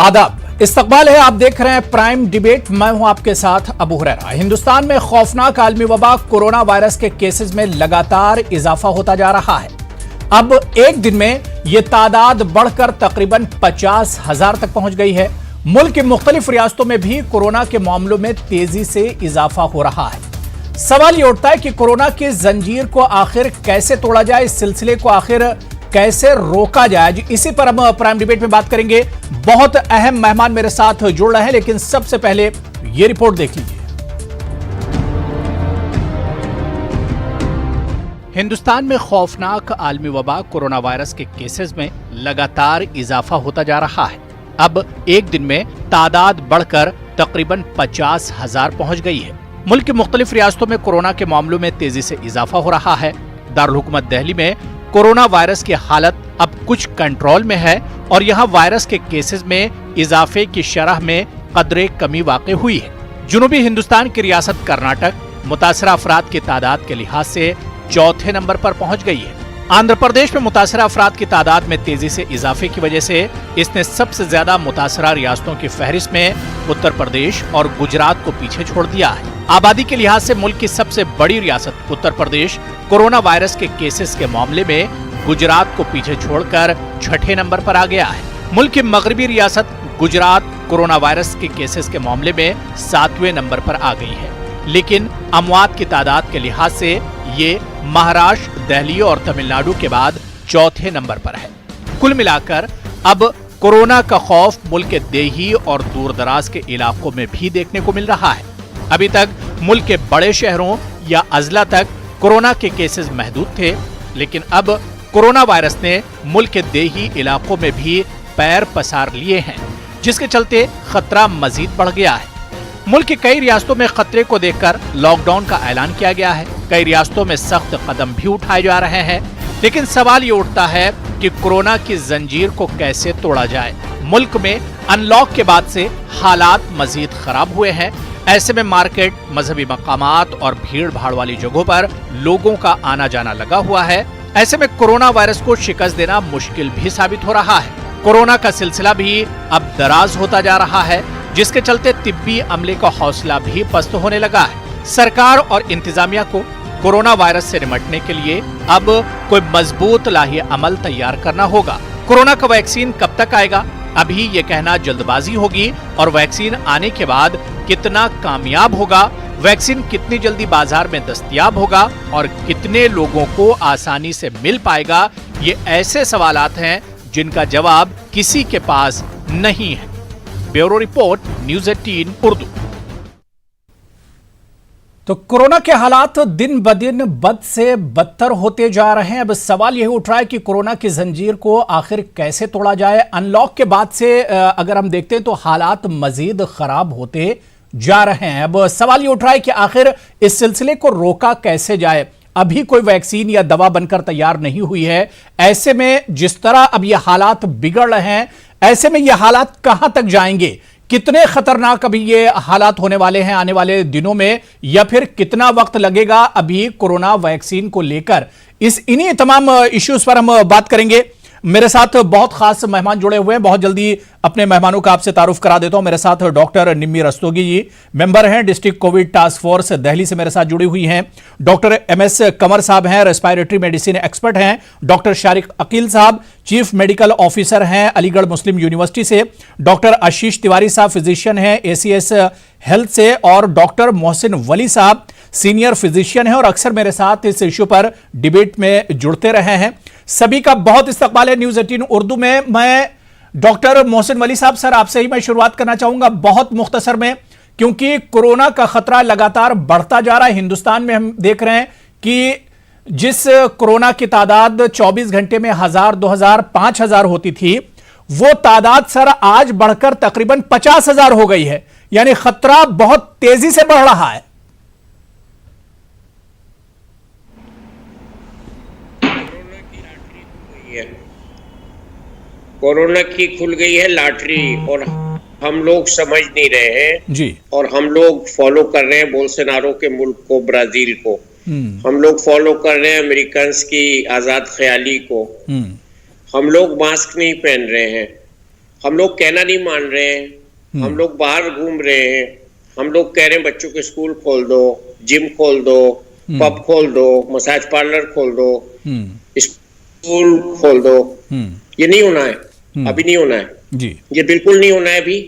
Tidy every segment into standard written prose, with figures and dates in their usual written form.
आदाब, इस्तकबाल है। आप देख रहे हैं प्राइम डिबेट। मैं हूं आपके साथ अबू हुरैरा। हिंदुस्तान में खौफनाक आलमी वबा कोरोना वायरस के केसेस में लगातार इजाफा होता जा रहा है। अब एक दिन में यह तादाद बढ़कर तकरीबन 50,000 तक पहुंच गई है। मुल्क की मुख्तलिफ रियासतों में भी कोरोना के मामलों में तेजी से इजाफा हो रहा है। सवाल यह उठता है कि कोरोना की जंजीर को आखिर कैसे तोड़ा जाए, इस सिलसिले को आखिर कैसे रोका जाए। इसी पर हम प्राइम डिबेट में बात करेंगे। बहुत अहम मेहमान मेरे साथ जुड़ रहे हैं, लेकिन सबसे पहले यह रिपोर्ट देख लीजिए। हिंदुस्तान में खौफनाक आलमी वबा कोरोना वायरस के केसेस में लगातार इजाफा होता जा रहा है। अब एक दिन में तादाद बढ़कर तकरीबन 50,000 पहुंच गई है। मुल्क की मुख्तलिफ रियासतों में कोरोना के मामलों में तेजी से इजाफा हो रहा है। दारुल हुकूमत दिल्ली में कोरोना वायरस की हालत अब कुछ कंट्रोल में है और यहां वायरस के केसेस में इजाफे की शरह में कदरे कमी वाक़ई हुई है। जुनूबी हिंदुस्तान की रियासत कर्नाटक मुतासरा अफराद की तादाद के लिहाज से चौथे नंबर पर पहुंच गई है। आंध्र प्रदेश में मुतासरा अफराद की तादाद में तेजी से इजाफे की वजह से इसने सबसे ज्यादा मुतासरा रियासतों की फहरिस्त में उत्तर प्रदेश और गुजरात को पीछे छोड़ दिया है। आबादी के लिहाज से मुल्क की सबसे बड़ी रियासत उत्तर प्रदेश कोरोना वायरस के केसेस के मामले में गुजरात को पीछे छोड़कर छठे नंबर पर आ गया है। मुल्क की मगरबी रियासत गुजरात कोरोना वायरस के केसेस के मामले में 7वें नंबर पर आ गई है, लेकिन अमवात की तादाद के लिहाज से ये महाराष्ट्र, दिल्ली और तमिलनाडु के बाद चौथे नंबर पर है। कुल मिलाकर अब कोरोना का खौफ मुल्क के देही और दूरदराज के इलाकों में भी देखने को मिल रहा है। अभी तक मुल्क के बड़े शहरों या अजला तक कोरोना के केसेस महदूद थे, लेकिन अब कोरोना वायरस ने मुल्क के देही इलाकों में भी पैर पसार लिए हैं, जिसके चलते खतरा मजीद बढ़ गया है। मुल्क की कई रियासतों में खतरे को देखकर लॉकडाउन का ऐलान किया गया है। कई रियासतों में सख्त कदम भी उठाए जा रहे हैं, लेकिन सवाल ये उठता है कि कोरोना की जंजीर को कैसे तोड़ा जाए। मुल्क में अनलॉक के बाद से हालात मजीद खराब हुए हैं। ऐसे में मार्केट, मजहबी मकामात और भीड़ भाड़ वाली जगहों पर लोगों का आना जाना लगा हुआ है। ऐसे में कोरोना वायरस को शिकस्त देना मुश्किल भी साबित हो रहा है। कोरोना का सिलसिला भी अब दराज होता जा रहा है, जिसके चलते तिब्बी अमले का हौसला भी पस्त होने लगा है। सरकार और इंतजामिया को कोरोना वायरस से निपटने के लिए अब कोई मजबूत लाही अमल तैयार करना होगा। कोरोना का वैक्सीन कब तक आएगा, अभी ये कहना जल्दबाजी होगी, और वैक्सीन आने के बाद कितना कामयाब होगा, वैक्सीन कितनी जल्दी बाजार में दस्तयाब होगा और कितने लोगों को आसानी से मिल पाएगा, ये ऐसे सवालात हैं जिनका जवाब किसी के पास नहीं है। Bureau report, news 18 Urdu. तो कोरोना के हालात दिन ब दिन बद से बदतर होते जा रहे हैं। अब सवाल यही उठ रहा है कि कोरोना की जंजीर को आखिर कैसे तोड़ा जाए। अनलॉक के बाद से अगर हम देखते हैं तो हालात मजीद खराब होते जा रहे हैं। अब सवाल ये उठ रहा है कि आखिर इस सिलसिले को रोका कैसे जाए। अभी कोई वैक्सीन या दवा बनकर तैयार नहीं हुई है। ऐसे में जिस तरह अब ये हालात बिगड़ रहे हैं, ऐसे में ये हालात कहां तक जाएंगे, कितने खतरनाक अभी ये हालात होने वाले हैं आने वाले दिनों में, या फिर कितना वक्त लगेगा अभी कोरोना वैक्सीन को लेकर, इन्हीं तमाम इश्यूज पर हम बात करेंगे। मेरे साथ बहुत खास मेहमान जुड़े हुए हैं। बहुत जल्दी अपने मेहमानों का आपसे तारुफ करा देता हूं। मेरे साथ डॉक्टर निम्मी रस्तोगी जी, मेंबर हैं district Covid task force Delhi से, मेरे साथ जुड़ी हुई हैं। डॉक्टर MS कमर साहब हैं, रेस्पिरेटरी मेडिसिन एक्सपर्ट हैं। डॉक्टर शारिक अकील साहब चीफ मेडिकल ऑफिसर हैं अलीगढ़ मुस्लिम यूनिवर्सिटी से। डॉक्टर आशीष तिवारी साहब फिजिशियन हैं ACS हेल्थ से, और डॉक्टर मोहसिन वली साहब सीनियर फिजिशियन हैं और अक्सर मेरे साथ इस इश्यू पर डिबेट में जुड़ते रहे हैं। सभी का बहुत इस्तकबाल है न्यूज़ 18 उर्दू में। मैं डॉक्टर मोहसिन वली साहब, सर आपसे ही मैं शुरुआत करना चाहूंगा बहुत मुख्तसर में, क्योंकि कोरोना का खतरा लगातार बढ़ता जा रहा है। हिंदुस्तान में हम देख रहे हैं कि जिस कोरोना की तादाद 24 घंटे में 1000, 2000, 5000 होती थी, वो तादाद सर आज बढ़कर तकरीबन 50,000 हो गई है। यानी खतरा बहुत तेजी से बढ़ रहा है। कोरोना की खुल गई है लॉटरी, और हम लोग समझ नहीं रहे हैं जी, और हम लोग फॉलो कर रहे हैं बोल्सोनारो के मुल्क को, ब्राजील को। हम लोग फॉलो कर रहे हैं अमेरिकन की आजाद ख्याली को। हम लोग मास्क नहीं पहन रहे हैं, हम लोग कहना नहीं मान रहे हैं, हम लोग बाहर घूम रहे हैं, हम लोग कह रहे हैं बच्चों के स्कूल खोल दो, जिम खोल दो, पब खोल दो, मसाज पार्लर खोल दो, स्कूल खोल दो। ये नहीं होना है, अभी नहीं होना है जी। ये बिल्कुल नहीं होना है। अभी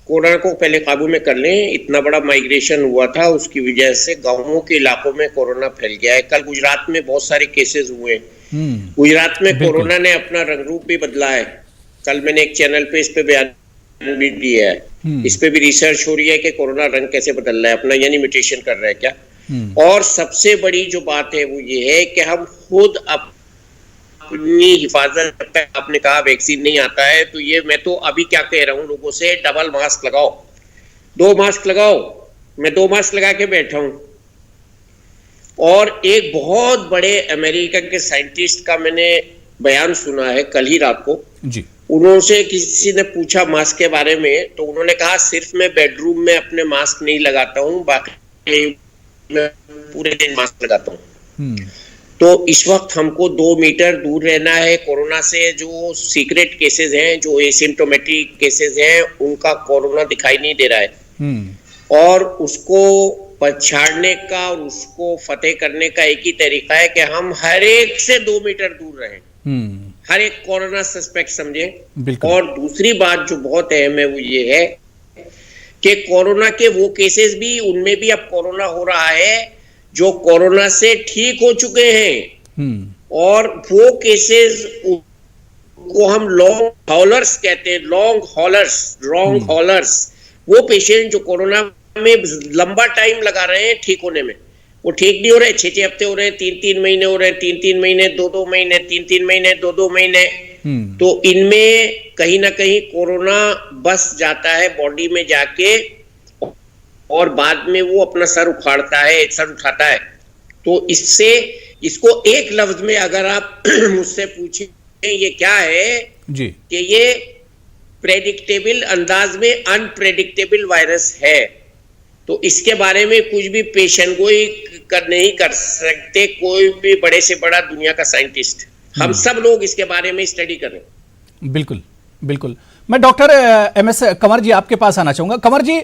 कोरोना को पहले काबू में कर लें। इतना बड़ा माइग्रेशन हुआ था, उसकी वजह से गांवों के इलाकों में कोरोना फैल गया है। कल गुजरात में बहुत सारे केसेस हुए। गुजरात में कोरोना ने अपना रंग रूप भी बदला है। कल मैंने एक चैनल पे इस पे बयान भी दिया है। इस पे भी रिसर्च हो रही है कि कोरोना रंग कैसे बदल रहा है अपना, यानी म्यूटेशन कर रहा है क्या। और सबसे बड़ी जो बात है वो ये है कि हम खुद अपनी हिफाजत, जब तक आपने कहा वैक्सीन नहीं आता है, तो ये मैं तो अभी क्या कह रहा हूं लोगों से, डबल मास्क लगाओ, 2 मास्क लगाओ। मैं 2 मास्क लगा के बैठा हूं। और एक बहुत बड़े अमेरिका के साइंटिस्ट का मैंने बयान सुना है कल ही रात को जी। उन्होंने किसी ने पूछा मास्क के बारे में, तो उन्होंने कहा सिर्फ मैं बेडरूम में अपने मास्क नहीं लगाता हूं, बाकी मैं पूरे दिन मास्क लगाता हूं। तो इस वक्त हमको 2 मीटर दूर रहना है कोरोना से। जो सीक्रेट केसेस हैं, जो एसिम्प्टोमेटिक केसेस हैं, उनका कोरोना दिखाई नहीं दे रहा है। और उसको पछाड़ने का और उसको फतेह करने का एक ही तरीका है कि हम हर एक से 2 मीटर दूर रहें, हर एक कोरोना सस्पेक्ट समझे। और दूसरी बात जो बहुत अहम है वो ये है कि कोरोना के वो केसेस भी, उनमें भी अब कोरोना हो रहा है जो कोरोना से ठीक हो चुके हैं। और वो केसेस को हम लॉन्ग हॉलर्स कहते हैं, लॉन्ग हॉलर्स। वो पेशेंट जो कोरोना में लंबा टाइम लगा रहे हैं ठीक होने में, वो ठीक नहीं हो रहे, 6-6 हफ्ते हो रहे हैं, 3-3 महीने हो रहे हैं, 3-3 महीने, 2-2 महीने, 3-3 महीने, 2-2 महीने। तो इनमें कहीं ना कहीं कोरोना बस जाता है बॉडी में जाके, और बाद में वो अपना सर उठाता है। तो इससे, इसको एक लफ्ज में अगर आप मुझसे पूछें ये क्या है जी, कि ये प्रेडिक्टेबल अंदाज में अनप्रेडिक्टेबल वायरस है। तो इसके बारे में कुछ भी पेशेंट कोई नहीं कर सकते, कोई भी बड़े से बड़ा दुनिया का साइंटिस्ट। हम सब लोग इसके बारे में स्टडी कर रहे हैं। बिल्कुल बिल्कुल। मैं डॉक्टर एमएस कंवर जी आपके पास आना चाहूंगा। कंवर जी,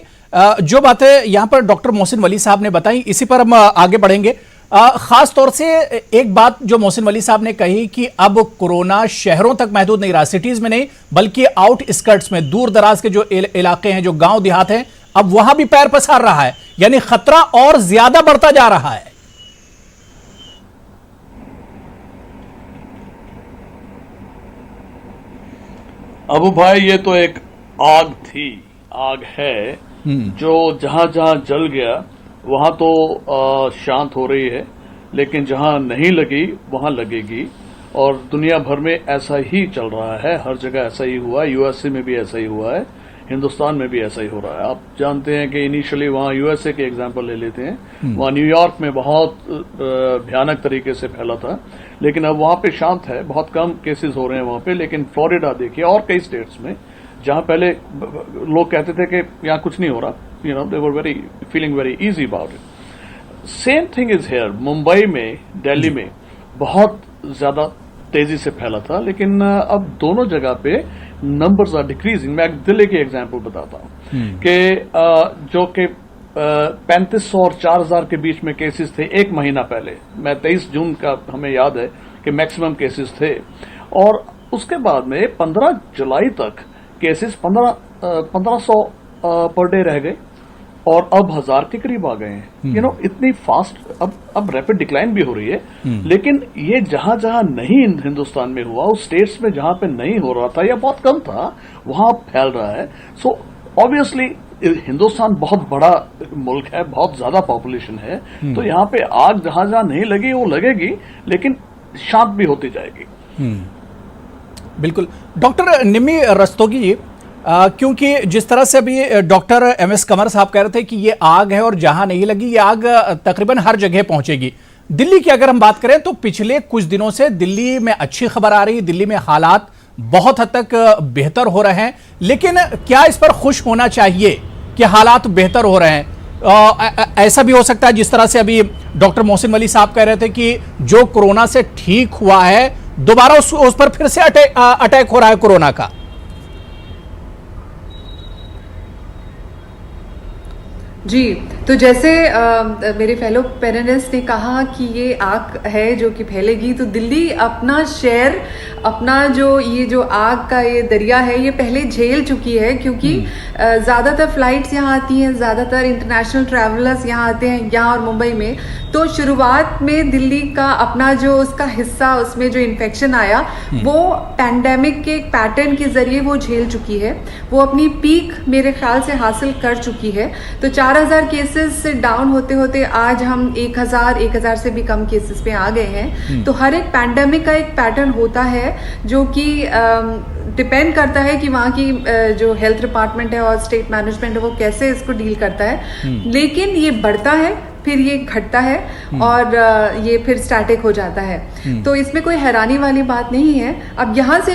जो बातें यहां पर डॉक्टर मोहसिन वली साहब ने बताई, इसी पर हम आगे बढ़ेंगे। खास तौर से एक बात जो मोहसिन वली साहब ने कही कि अब कोरोना शहरों तक महदूद नहीं रहा, सिटीज में नहीं बल्कि आउटस्कर्ट्स में, दूर दराज के जो इलाके हैं, जो गांव देहात हैं, अब वहां भी पैर पसार रहा है, यानी खतरा और ज्यादा बढ़ता जा रहा है। अबू भाई, ये तो एक आग थी, आग है जो जहां जहां जल गया वहां तो शांत हो रही है, लेकिन जहां नहीं लगी वहां लगेगी। और दुनिया भर में ऐसा ही चल रहा है, हर जगह ऐसा ही हुआ है। यूएसए में भी ऐसा ही हुआ है, हिंदुस्तान में भी ऐसा ही हो रहा है। आप जानते हैं कि इनिशियली वहां यूएसए के एग्जांपल ले लेते हैं, वहां न्यूयॉर्क में बहुत भयानक तरीके से फैला था, लेकिन अब वहां पे शांत है, बहुत कम केसेस हो रहे हैं वहां पे। लेकिन फ्लोरिडा देखिए और कई स्टेट्स में जहां पहले लोग कहते थे कि यहां कुछ नहीं हो रहा, they were feeling very easy about it. Same thing is here. Mumbai में, दिल्ली में बहुत ज्यादा तेजी से फैला था, लेकिन अब दोनों जगह पे नंबर्स आर डिक्रीजिंग। मैं दिल्ली की एग्जांपल बताता हूं कि जो कि 3500 और 4000 के बीच में केसेस थे एक महीना पहले। मैं 23 जून का हमें याद है कि मैक्सिमम केसेस थे, और उसके बाद में 15 जुलाई तक केसेस 1500 पर डे रह गए, और अब 1000 के करीब आ गए हैं। इतनी फास्ट अब रैपिड डिक्लाइन भी हो रही है। लेकिन ये जहां जहां नहीं हिंदुस्तान में हुआ, उस स्टेट्स में जहां पे नहीं हो रहा था या बहुत कम था, वहां फैल रहा है। सो ऑब्वियसली हिंदुस्तान बहुत बड़ा मुल्क है, बहुत ज्यादा पॉपुलेशन है, तो यहाँ पे आग जहां जहां नहीं लगी वो लगेगी, लेकिन शांत भी होती जाएगी। बिल्कुल। डॉक्टर निम्मी रस्तोगी जी, क्योंकि जिस तरह से अभी डॉक्टर एमएस कंवर साहब कह रहे थे कि ये आग है और जहां नहीं लगी ये आग तकरीबन हर जगह पहुंचेगी। दिल्ली की अगर हम बात करें तो पिछले कुछ दिनों से दिल्ली में अच्छी खबर आ रही है, दिल्ली में हालात बहुत हद तक बेहतर हो रहे हैं। लेकिन क्या इस पर खुश होना चाहिए कि हालात बेहतर हो रहे हैं? ऐसा भी हो सकता है जिस तरह से अभी डॉक्टर मोहसिन वली साहब कह रहे थे कि जो कोरोना से ठीक हुआ है दोबारा उस पर फिर से अटैक हो रहा है कोरोना का। जी, तो जैसे मेरे फेलो पैनलिस्ट ने कहा कि ये आग है जो कि फैलेगी, तो दिल्ली अपना शहर, अपना ये जो आग का ये दरिया है ये पहले झेल चुकी है, क्योंकि ज़्यादातर फ्लाइट्स यहाँ आती हैं, ज़्यादातर इंटरनेशनल ट्रैवलर्स यहाँ आते हैं, यहाँ और मुंबई में। तो शुरुआत में दिल्ली का अपना जो उसका हिस्सा, उसमें जो इन्फेक्शन आया वो पैंडेमिक के पैटर्न के ज़रिए वो झेल चुकी है, वो अपनी पीक मेरे ख्याल से हासिल कर चुकी है। तो 4000 केसेस से डाउन होते होते आज हम 1000 से भी कम केसेस पे आ गए हैं। तो हर एक पैंडेमिक का एक पैटर्न होता है जो कि डिपेंड करता है कि वहाँ की जो हेल्थ डिपार्टमेंट है और स्टेट मैनेजमेंट है वो कैसे इसको डील करता है। लेकिन ये बढ़ता है, फिर ये घटता है और ये फिर स्टैटिक हो जाता है। तो इसमें कोई हैरानी वाली बात नहीं है। अब यहाँ से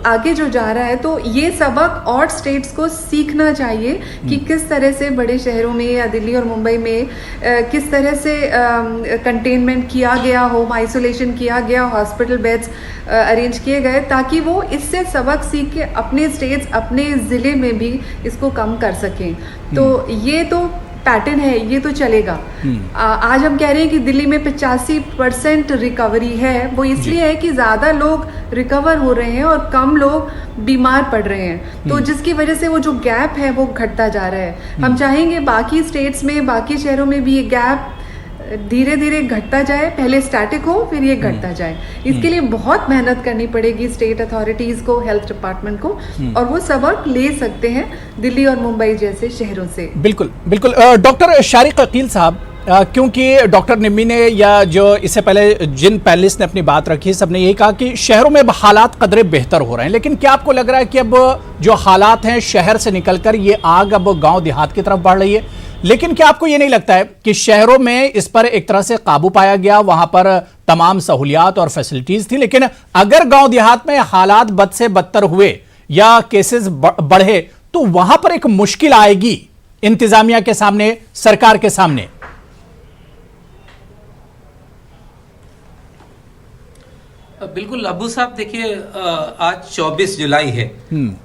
आगे जो जा रहा है, तो ये सबक और स्टेट्स को सीखना चाहिए कि किस तरह से बड़े शहरों में या दिल्ली और मुंबई में किस तरह से कंटेनमेंट किया गया, होम आइसोलेशन किया गया, हॉस्पिटल बेड्स अरेंज किए गए, ताकि वो इससे सबक सीख के अपने स्टेट्स, अपने ज़िले में भी इसको कम कर सकें। तो ये तो पैटर्न है, ये तो चलेगा। आज हम कह रहे हैं कि दिल्ली में 85% रिकवरी है, वो इसलिए है कि ज़्यादा लोग रिकवर हो रहे हैं और कम लोग बीमार पड़ रहे हैं। तो जिसकी वजह से वो जो गैप है वो घटता जा रहा है। हम चाहेंगे बाकी स्टेट्स में, बाकी शहरों में भी ये गैप धीरे धीरे घटता जाए, पहले स्टैटिक हो फिर ये घटता जाए। इसके लिए बहुत मेहनत करनी पड़ेगी स्टेट अथॉरिटीज को, हेल्थ डिपार्टमेंट को, और वो सबक ले सकते हैं दिल्ली और मुंबई जैसे शहरों से। बिल्कुल बिल्कुल। डॉक्टर शारिक अकील साहब, क्योंकि डॉक्टर निम्मी ने या जो इससे पहले जिन पैनलिस्ट ने अपनी बात रखी, सबने यही कहा कि शहरों में अब हालात कदरे बेहतर हो रहे हैं, लेकिन क्या आपको लग रहा है कि अब जो हालात हैं शहर से निकलकर ये आग अब गांव देहात की तरफ बढ़ रही है? लेकिन क्या आपको ये नहीं लगता है कि शहरों में इस पर एक तरह से काबू पाया गया, वहां पर तमाम सहूलियात और फैसिलिटीज थी, लेकिन अगर गांव देहात में हालात बद से बदतर हुए या केसेस बढ़े तो वहां पर एक मुश्किल आएगी इंतजामिया के सामने, सरकार के सामने? बिल्कुल अबू साहब, देखिए आज 24 जुलाई है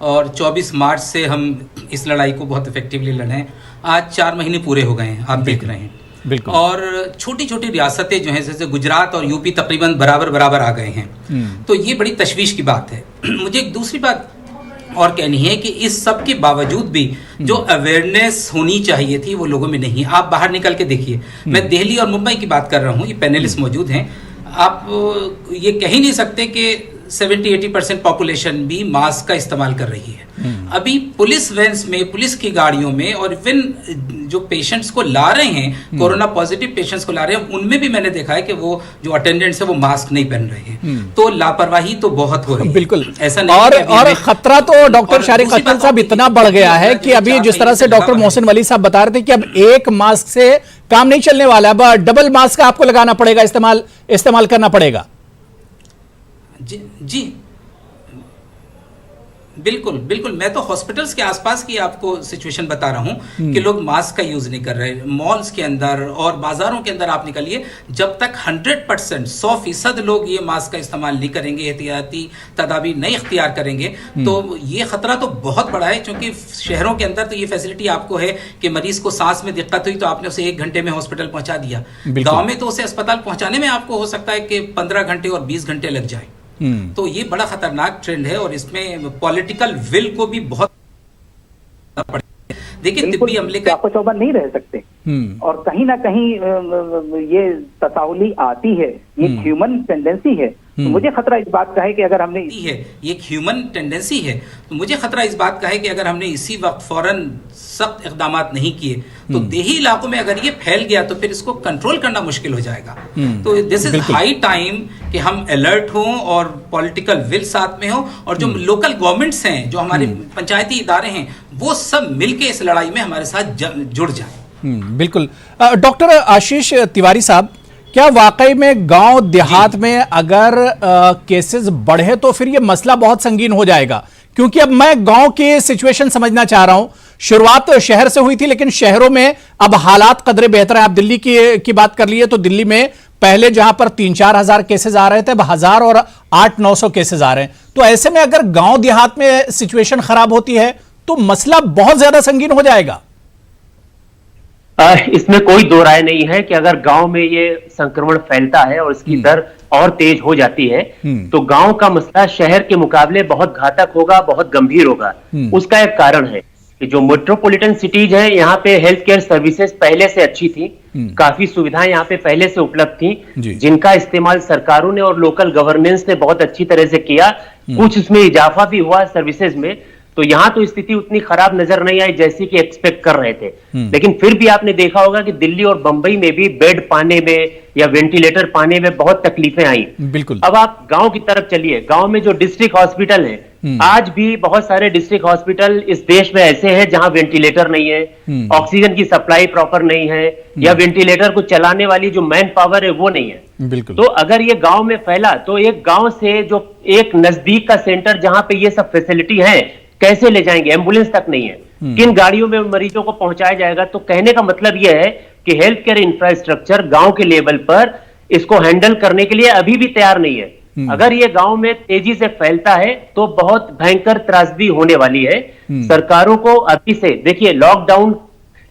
और 24 मार्च से हम इस लड़ाई को बहुत इफेक्टिवली लड़े हैं। आज 4 महीने पूरे हो गए हैं, आप देख रहे हैं। बिल्कुल। और छोटी छोटी रियासतें जो हैं जैसे गुजरात और यूपी तकरीबन बराबर आ गए हैं। तो ये बड़ी तशवीश की बात है। मुझे एक दूसरी बात और कहनी है कि इस सब के बावजूद भी जो अवेयरनेस होनी चाहिए थी वो लोगों में नहीं। आप बाहर निकल के देखिए, मैं दिल्ली और मुंबई की बात कर रहा हूँ, ये पैनलिस्ट मौजूद हैं। आप ये कह ही नहीं सकते कि 70-80% पॉपुलेशन भी मास्क का इस्तेमाल कर रही है। अभी पुलिस वैन्स में, पुलिस की गाड़ियों में, और इवन जो पेशेंट्स को ला रहे हैं, कोरोना पॉजिटिव पेशेंट्स को ला रहे हैं, उनमें भी मैंने देखा है कि वो जो अटेंडेंट्स है वो मास्क नहीं पहन रहे हैं। तो लापरवाही तो बहुत हो रही है। बिल्कुल ऐसा नहीं और खतरा तो डॉक्टर शारिक अकील साहब इतना बढ़ गया है कि अभी जिस तरह से डॉक्टर मोहसिन वली साहब बता रहे थे कि अब एक मास्क से काम नहीं चलने वाला, अब डबल मास्क आपको लगाना पड़ेगा, इस्तेमाल करना पड़ेगा। जी बिल्कुल बिल्कुल। मैं तो हॉस्पिटल्स के आसपास की आपको सिचुएशन बता रहा हूं कि लोग मास्क का यूज नहीं कर रहे। मॉल्स के अंदर और बाजारों के अंदर आप निकलिए, जब तक 100% 100% लोग ये मास्क का इस्तेमाल नहीं करेंगे, एहतियाती तदाबीर नहीं इख्तियार करेंगे, तो ये खतरा तो बहुत बड़ा है। क्योंकि शहरों के अंदर तो ये फैसिलिटी आपको है कि मरीज को सांस में दिक्कत हुई तो आपने उसे 1 घंटे में हॉस्पिटल पहुंचा दिया। गाँव में तो उसे अस्पताल पहुंचाने में आपको हो सकता है कि 15 घंटे और 20 घंटे लग जाए। तो ये बड़ा खतरनाक ट्रेंड है और इसमें पॉलिटिकल विल को भी बहुत देखिए, तिब्बी अमले का चौबा नहीं रह सकते और कहीं ना कहीं ये तसाहुली आती है, ये ह्यूमन टेंडेंसी है। तो मुझे खतरा इस बात का है कि अगर हमने ये एक ह्यूमन टेंडेंसी है, तो मुझे खतरा इस बात का है कि अगर हमने इसी वक्त फौरन सख्त इकदाम नहीं किए तो देही इलाकों में अगर ये फैल गया तो फिर इसको कंट्रोल करना मुश्किल हो जाएगा। तो दिस इज हाई टाइम कि हम अलर्ट हों और पॉलिटिकल विल साथ में हो, और जो लोकल गवर्नमेंट्स हैं, जो हमारे पंचायती इदारे हैं, वो सब मिलके इस लड़ाई में हमारे साथ जुड़ जाए। बिल्कुल। डॉक्टर आशीष तिवारी साहब, क्या वाकई में गांव देहात में अगर केसेस बढ़े तो फिर ये मसला बहुत संगीन हो जाएगा? क्योंकि अब मैं गांव की सिचुएशन समझना चाह रहा हूं। शुरुआत तो शहर से हुई थी, लेकिन शहरों में अब हालात कदरे बेहतर है। आप दिल्ली की बात कर लिए तो दिल्ली में पहले जहां पर 3-4 हजार केसेस आ रहे थे, अब 1000 और 800-900 केसेस आ रहे हैं। तो ऐसे में अगर गांव देहात में सिचुएशन खराब होती है तो मसला बहुत ज्यादा संगीन हो जाएगा। इसमें कोई दो राय नहीं है कि अगर गांव में ये संक्रमण फैलता है और इसकी दर और तेज हो जाती है तो गांव का मसला शहर के मुकाबले बहुत घातक होगा, बहुत गंभीर होगा। उसका एक कारण है कि जो मेट्रोपॉलिटन सिटीज हैं, यहाँ पे हेल्थ केयर सर्विसेज पहले से अच्छी थी, काफी सुविधाएं यहाँ पे पहले से उपलब्ध थी, जिनका इस्तेमाल सरकारों ने और लोकल गवर्नेंस ने बहुत अच्छी तरह से किया। कुछ उसमें इजाफा भी हुआ सर्विसेज में, तो यहाँ तो स्थिति उतनी खराब नजर नहीं आई जैसी कि एक्सपेक्ट कर रहे थे। लेकिन फिर भी आपने देखा होगा कि दिल्ली और बंबई में भी बेड पाने में या वेंटिलेटर पाने में बहुत तकलीफें आई। बिल्कुल। अब आप गांव की तरफ चलिए, गांव में जो डिस्ट्रिक्ट हॉस्पिटल है, आज भी बहुत सारे डिस्ट्रिक्ट हॉस्पिटल इस देश में ऐसे हैं जहां वेंटिलेटर नहीं है, ऑक्सीजन की सप्लाई प्रॉपर नहीं है, या वेंटिलेटर को चलाने वाली जो मैन पावर है वो नहीं है। बिल्कुल। तो अगर ये गांव में फैला तो एक गांव से जो एक नजदीक का सेंटर जहां पे ये सब फैसिलिटी है कैसे ले जाएंगे? एम्बुलेंस तक नहीं है, किन गाड़ियों में मरीजों को पहुंचाया जाएगा? तो कहने का मतलब यह है कि हेल्थ केयर इंफ्रास्ट्रक्चर गांव के लेवल पर इसको हैंडल करने के लिए अभी भी तैयार नहीं है। अगर ये गांव में तेजी से फैलता है तो बहुत भयंकर त्रासदी होने वाली है। सरकारों को अभी से देखिए, लॉकडाउन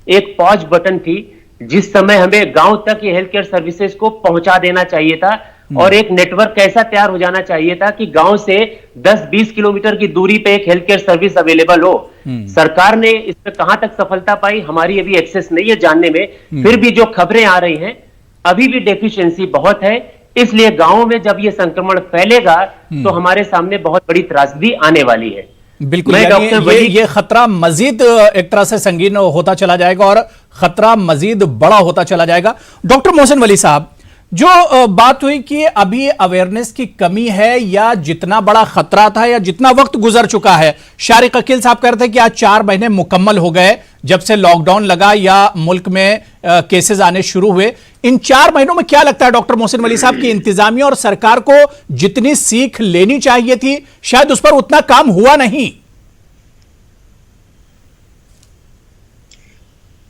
एक पॉज बटन थी, जिस समय हमें गांव तक ये हेल्थ केयर सर्विसेज को पहुंचा देना चाहिए था और एक नेटवर्क कैसा तैयार हो जाना चाहिए था कि गांव से 10-20 किलोमीटर की दूरी पे एक हेल्थ केयर सर्विस अवेलेबल हो। सरकार ने इसमें कहां तक सफलता पाई हमारी अभी एक्सेस नहीं है जानने में। फिर भी जो खबरें आ रही हैं अभी भी डेफिशिएंसी बहुत है, इसलिए गांवों में जब ये संक्रमण फैलेगा तो हमारे सामने बहुत बड़ी त्रासदी आने वाली है। बिल्कुल, ये खतरा मजीद एक तरह से संगीन होता चला जाएगा और खतरा मजीद बड़ा होता चला जाएगा। डॉक्टर मोहसिन वली साहब, जो बात हुई कि अभी अवेयरनेस की कमी है या जितना बड़ा खतरा था या जितना वक्त गुजर चुका है, शारिक अकील साहब कह रहे थे कि आज 4 महीने मुकम्मल हो गए जब से लॉकडाउन लगा या मुल्क में केसेस आने शुरू हुए। इन 4 महीनों में क्या लगता है डॉक्टर मोहसिन वली साहब की इंतजामिया और सरकार को जितनी सीख लेनी चाहिए थी शायद उस पर उतना काम हुआ नहीं?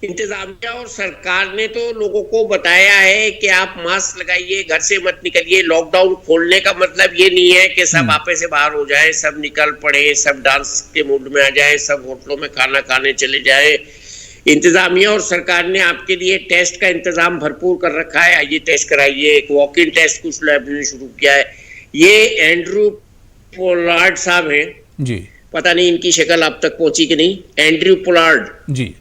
इंतजामिया और सरकार ने तो लोगों को बताया है कि आप मास्क लगाइए, घर से मत निकलिए। लॉकडाउन खोलने का मतलब ये नहीं है कि सब आपे से बाहर हो जाए, सब निकल पड़े, सब डांस के मूड में आ जाए, सब होटलों में खाना खाने चले जाए। इंतजामिया और सरकार ने आपके लिए टेस्ट का इंतजाम भरपूर कर रखा है, आइए टेस्ट कराइए। एक वॉक इन टेस्ट कुछ लैब ने शुरू किया है। ये एंड्रू पोलार्ड साहब हैं जी, पता नहीं इनकी शक्ल आप तक पहुंची कि नहीं। एंड्रू पोलार्ड जी,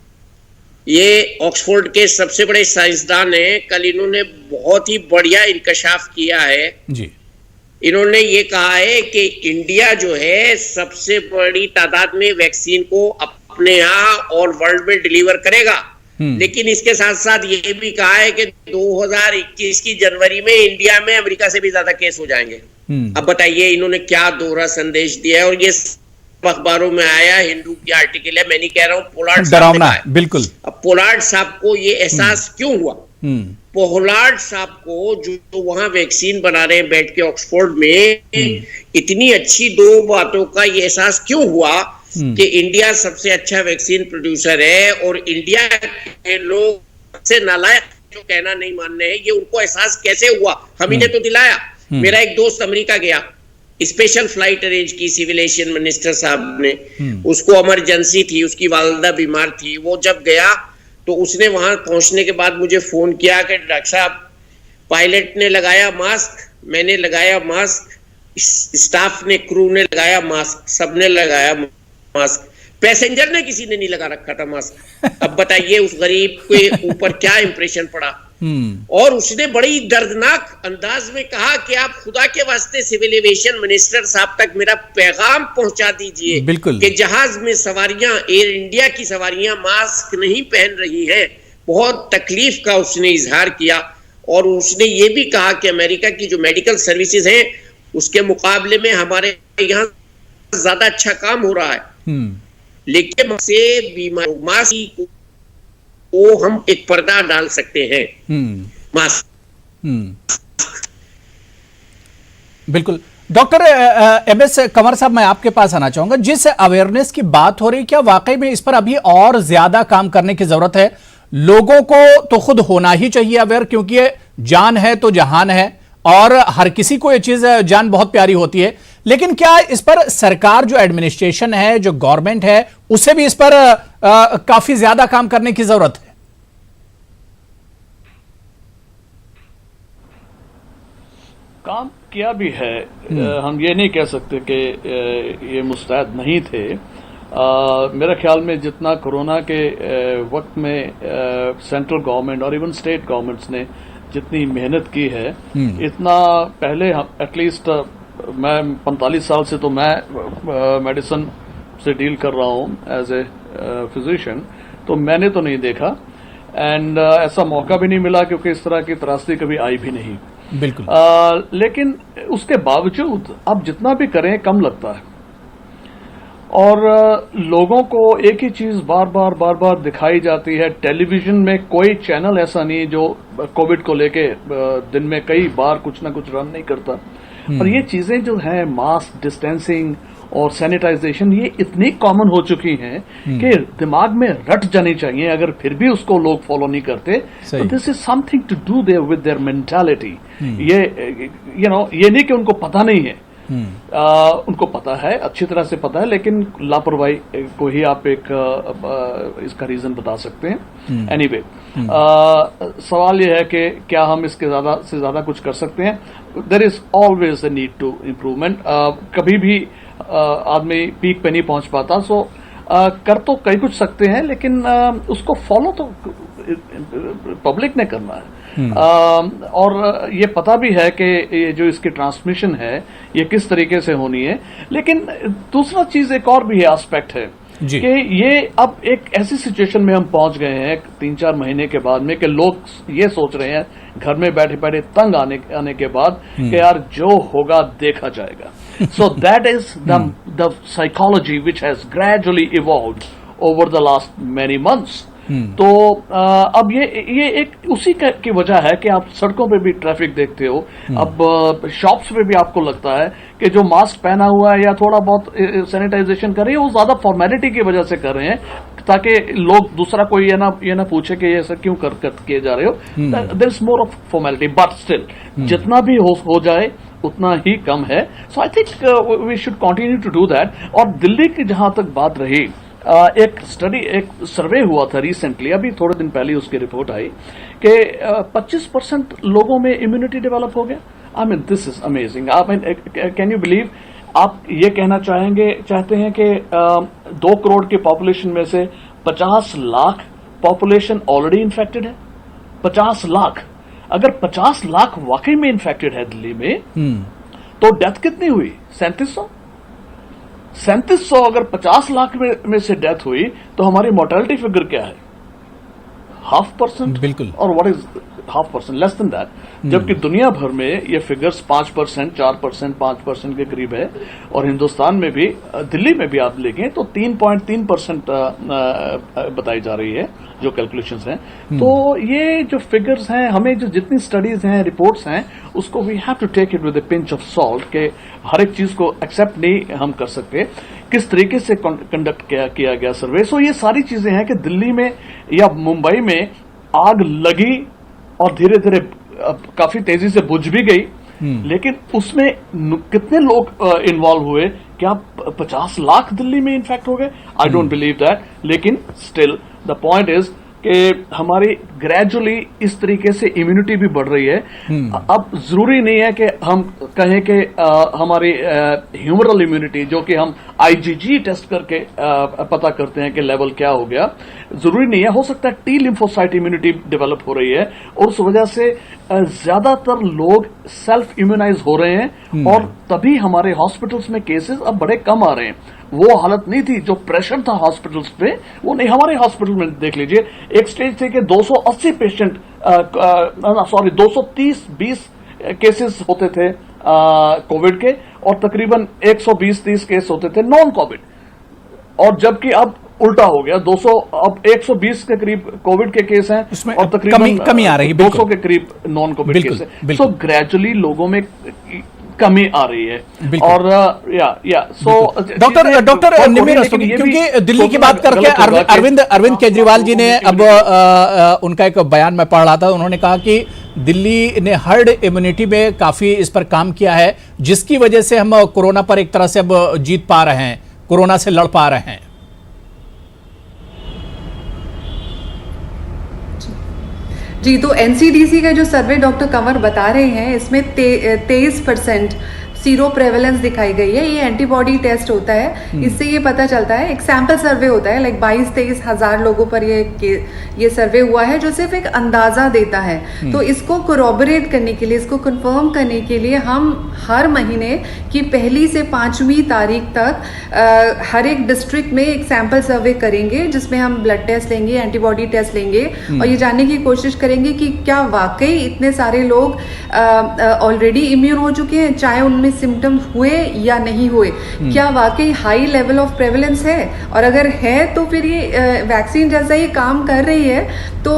ये ऑक्सफोर्ड के सबसे बड़े साइंसदान हैं। कल इन्होंने बहुत ही बढ़िया इंकशाफ किया है जी। इन्होंने ये कहा है कि इंडिया जो है सबसे बड़ी तादाद में वैक्सीन को अपने यहाँ और वर्ल्ड में डिलीवर करेगा। लेकिन इसके साथ साथ ये भी कहा है कि 2021 की जनवरी में इंडिया में अमेरिका से भी ज्यादा केस हो जाएंगे। अब बताइए इन्होंने क्या दोहरा संदेश दिया है, और ये अखबारों में आया, हिंदू की आर्टिकल है, मैं नहीं कह रहा हूं, पोलार्ड साहब ने कहा है। बिल्कुल। अब पोलार्ड साहब को ये एहसास क्यों हुआ? पोलार्ड साहब को जो वहां वैक्सीन बना रहे हैं बैठ के ऑक्सफोर्ड में, इतनी अच्छी 2 बातों का ये एहसास क्यों हुआ कि इंडिया सबसे अच्छा वैक्सीन प्रोड्यूसर है और इंडिया के लोग से नालायक जो कहना नहीं मानने हैं, ये उनको एहसास कैसे हुआ? हम ही ने तो दिलाया। मेरा एक दोस्त अमेरिका गया, स्पेशल फ्लाइट अरेंज की सिविल एविएशन मिनिस्टर साहब ने, उसको इमरजेंसी थी, उसकी वालिदा बीमार थी। वो जब गया तो उसने वहां पहुंचने के बाद मुझे फोन किया कि डॉक्टर साहब पायलट ने लगाया मास्क, मैंने लगाया मास्क, स्टाफ ने, क्रू ने लगाया मास्क, सबने लगाया मास्क, पैसेंजर ने किसी ने नहीं लगा रखा था मास्क। अब बताइए उस गरीब के ऊपर क्या इंप्रेशन पड़ा। और उसने बड़ी दर्दनाक अंदाज में कहा कि आप खुदा के वास्ते सिविल एविएशन मिनिस्टर साहब तक मेरा पैगाम पहुंचा दीजिए कि जहाज में सवारियां, एयर इंडिया की सवारियां मास्क नहीं पहन रही हैं। बहुत तकलीफ का उसने इजहार किया। और उसने ये भी कहा कि अमेरिका की जो मेडिकल सर्विसेज हैं उसके मुकाबले में हमारे यहाँ ज्यादा अच्छा काम हो रहा है। लेकिन से बीमार मास्क वो हम एक पर्दा डाल सकते हैं। मास्क। बिल्कुल। डॉक्टर एमएस कंवर साहब, मैं आपके पास आना चाहूंगा। जिस अवेयरनेस की बात हो रही, क्या वाकई में इस पर अभी और ज्यादा काम करने की जरूरत है? लोगों को तो खुद होना ही चाहिए अवेयर, क्योंकि ये जान है तो जहान है और हर किसी को ये चीज जान बहुत प्यारी होती है। लेकिन क्या इस पर सरकार, जो एडमिनिस्ट्रेशन है, जो गवर्नमेंट है, उसे भी इस पर काफी ज्यादा काम करने की जरूरत है? काम किया भी है। हम ये नहीं कह सकते कि ये मुस्तैद नहीं थे। मेरे ख्याल में जितना कोरोना के वक्त में सेंट्रल गवर्नमेंट और इवन स्टेट गवर्नमेंट्स ने जितनी मेहनत की है, इतना पहले एटलीस्ट मैं 45 साल से तो मैं मेडिसिन से डील कर रहा हूं एज ए फिजिशियन, तो मैंने तो नहीं देखा एंड ऐसा मौका भी नहीं मिला, क्योंकि इस तरह की त्रासदी कभी आई भी नहीं। बिल्कुल। लेकिन उसके बावजूद अब जितना भी करें कम लगता है, और लोगों को एक ही चीज बार बार दिखाई जाती है। टेलीविजन में कोई चैनल ऐसा नहीं जो कोविड को लेके दिन में कई बार कुछ ना कुछ रन नहीं करता। और ये चीजें जो हैं, मास्क, डिस्टेंसिंग और सैनिटाइजेशन, ये इतनी कॉमन हो चुकी हैं कि दिमाग में रट जानी चाहिए। अगर फिर भी उसको लोग फॉलो नहीं करते, तो this is something to do there with their mentality. ये ये नहीं कि उनको पता नहीं है, उनको पता है, अच्छी तरह से पता है, लेकिन लापरवाही को ही आप एक इसका रीजन बता सकते हैं। एनीवे, सवाल यह है कि क्या हम इसके ज्यादा से ज्यादा कुछ कर सकते हैं? There is always a need to improvement. कभी भी आदमी पीक पे नहीं पहुंच पाता, सो कर तो कई कुछ सकते हैं, लेकिन उसको फॉलो तो पब्लिक ने करना है। और ये पता भी है कि ये जो इसकी ट्रांसमिशन है ये किस तरीके से होनी है। लेकिन दूसरा चीज एक और भी एस्पेक्ट है कि ये अब एक ऐसी सिचुएशन में हम पहुंच गए हैं 3-4 महीने के बाद में, कि लोग ये सोच रहे हैं घर में बैठे बैठे तंग आने के बाद कि यार जो होगा देखा जाएगा। So that is the psychology which has gradually evolved over the last many months. तो अब ये एक उसी की वजह है कि आप सड़कों पे भी ट्रैफिक देखते हो। अब शॉप्स पे भी आपको लगता है कि जो मास्क पहना हुआ है या थोड़ा बहुत सैनिटाइजेशन कर रहे हैं, वो ज्यादा फॉर्मेलिटी की वजह से कर रहे हैं, ताकि लोग दूसरा कोई ये ना पूछे कि ये सर क्यों कर किए जा रहे हो। There is more of formality, but still जितना भी हो जाए उतना ही कम है। So I think we should continue to do that. और दिल्ली की जहां तक बात रही, एक सर्वे हुआ था रिसेंटली, अभी थोड़े दिन पहले उसकी रिपोर्ट आई कि 25% लोगों में इम्यूनिटी डेवलप हो गया। I mean this is amazing. I mean can you believe? आप ये कहना चाहते हैं कि 2 करोड़ की पॉपुलेशन में से 50 लाख पॉपुलेशन ऑलरेडी इन्फेक्टेड है। 50 लाख, अगर 50 लाख वाकई में इन्फेक्टेड है दिल्ली में, तो डेथ कितनी हुई? 3700 अगर 50 लाख में से डेथ हुई, तो हमारी मोर्टेलिटी फिगर क्या है? 0.5%। बिल्कुल। और what is 0.5%? Less than that. जबकि दुनिया भर में ये फिगर्स 5%, 4%, 5% के करीब है। और हिंदुस्तान में भी, दिल्ली में भी आप लेंगे तो 3.3% बताई जा रही है, जो कैलकुलेशंस हैं। तो ये जो फिगर्स हैं, हमें जो जितनी स्टडीज हैं, रिपोर्ट्स हैं, उसको we have to take it with a pinch of salt, के हर एक चीज को एक्सेप्ट नहीं हम कर सकते। किस तरीके से कंडक्ट किया गया सर्वे। सो ये सारी चीजें हैं कि दिल्ली में या मुंबई में आग लगी और धीरे धीरे काफी तेजी से बुझ भी गई, लेकिन उसमें कितने लोग इन्वॉल्व हुए? क्या 50 लाख दिल्ली में इन्फेक्ट हो गए? I don't believe that. लेकिन स्टिल द पॉइंट इज कि हमारी ग्रेजुअली इस तरीके से इम्यूनिटी भी बढ़ रही है। अब जरूरी नहीं है कि हम कहें कि हमारी ह्यूमरल इम्यूनिटी, जो कि हम IgG टेस्ट करके पता करते हैं कि लेवल क्या हो गया, जरूरी नहीं है। हो सकता है टी लिम्फोसाइट इम्यूनिटी डेवलप हो रही है, और उस वजह से ज्यादातर लोग सेल्फ इम्यूनाइज हो रहे हैं, और तभी हमारे हॉस्पिटल्स में केसेस अब बड़े कम आ रहे हैं। वो हालत नहीं थी, जो प्रेशर था हॉस्पिटल्स पे, वो नहीं। हमारे हॉस्पिटल में देख लीजिए, एक स्टेज थे कि 280 पेशेंट, 230-20 केसेस होते थे कोविड के, और तकरीबन 120-30 केस होते थे नॉन कोविड। और जबकि अब उल्टा हो गया, 200 अब 120 के करीब कोविड के केस हैं, और तकरीबन कमी आ रही है, 200 के करीब नॉन कोविड केस है। सो ग्रेजुअली लोगों में कमी आ रही है। और सो डॉक्टर निमिर, क्योंकि दिल्ली की बात करके अरविंद केजरीवाल जी ने, अब उनका एक बयान में पढ़ रहा था, उन्होंने कहा कि दिल्ली ने हर्ड इम्यूनिटी में काफी इस पर काम किया है, जिसकी वजह से हम कोरोना पर एक तरह से अब जीत पा रहे हैं, कोरोना से लड़ पा रहे हैं। जी, तो एनसीडीसी का जो सर्वे डॉक्टर कंवर बता रहे हैं, इसमें 23% सीरो प्रेवलेंस दिखाई गई है। ये एंटीबॉडी टेस्ट होता है, इससे ये पता चलता है। एक सैंपल सर्वे होता है, लाइक 22-23 हजार लोगों पर ये सर्वे हुआ है, जो सिर्फ एक अंदाजा देता है। तो इसको कोरोबोरेट करने के लिए, इसको कंफर्म करने के लिए हम हर महीने की 1 से 5वीं तारीख तक हर एक डिस्ट्रिक्ट में एक सैंपल सर्वे करेंगे, जिसमें हम ब्लड टेस्ट लेंगे, एंटीबॉडी टेस्ट लेंगे और ये जानने की कोशिश करेंगे कि क्या वाकई इतने सारे लोग ऑलरेडी इम्यून हो चुके हैं, चाहे उनमें सिम्टम्स हुए या नहीं हुए, क्या वाकई हाई लेवल ऑफ प्रेवलेंस है, और अगर है तो फिर ये वैक्सीन जैसा ही काम कर रही है। तो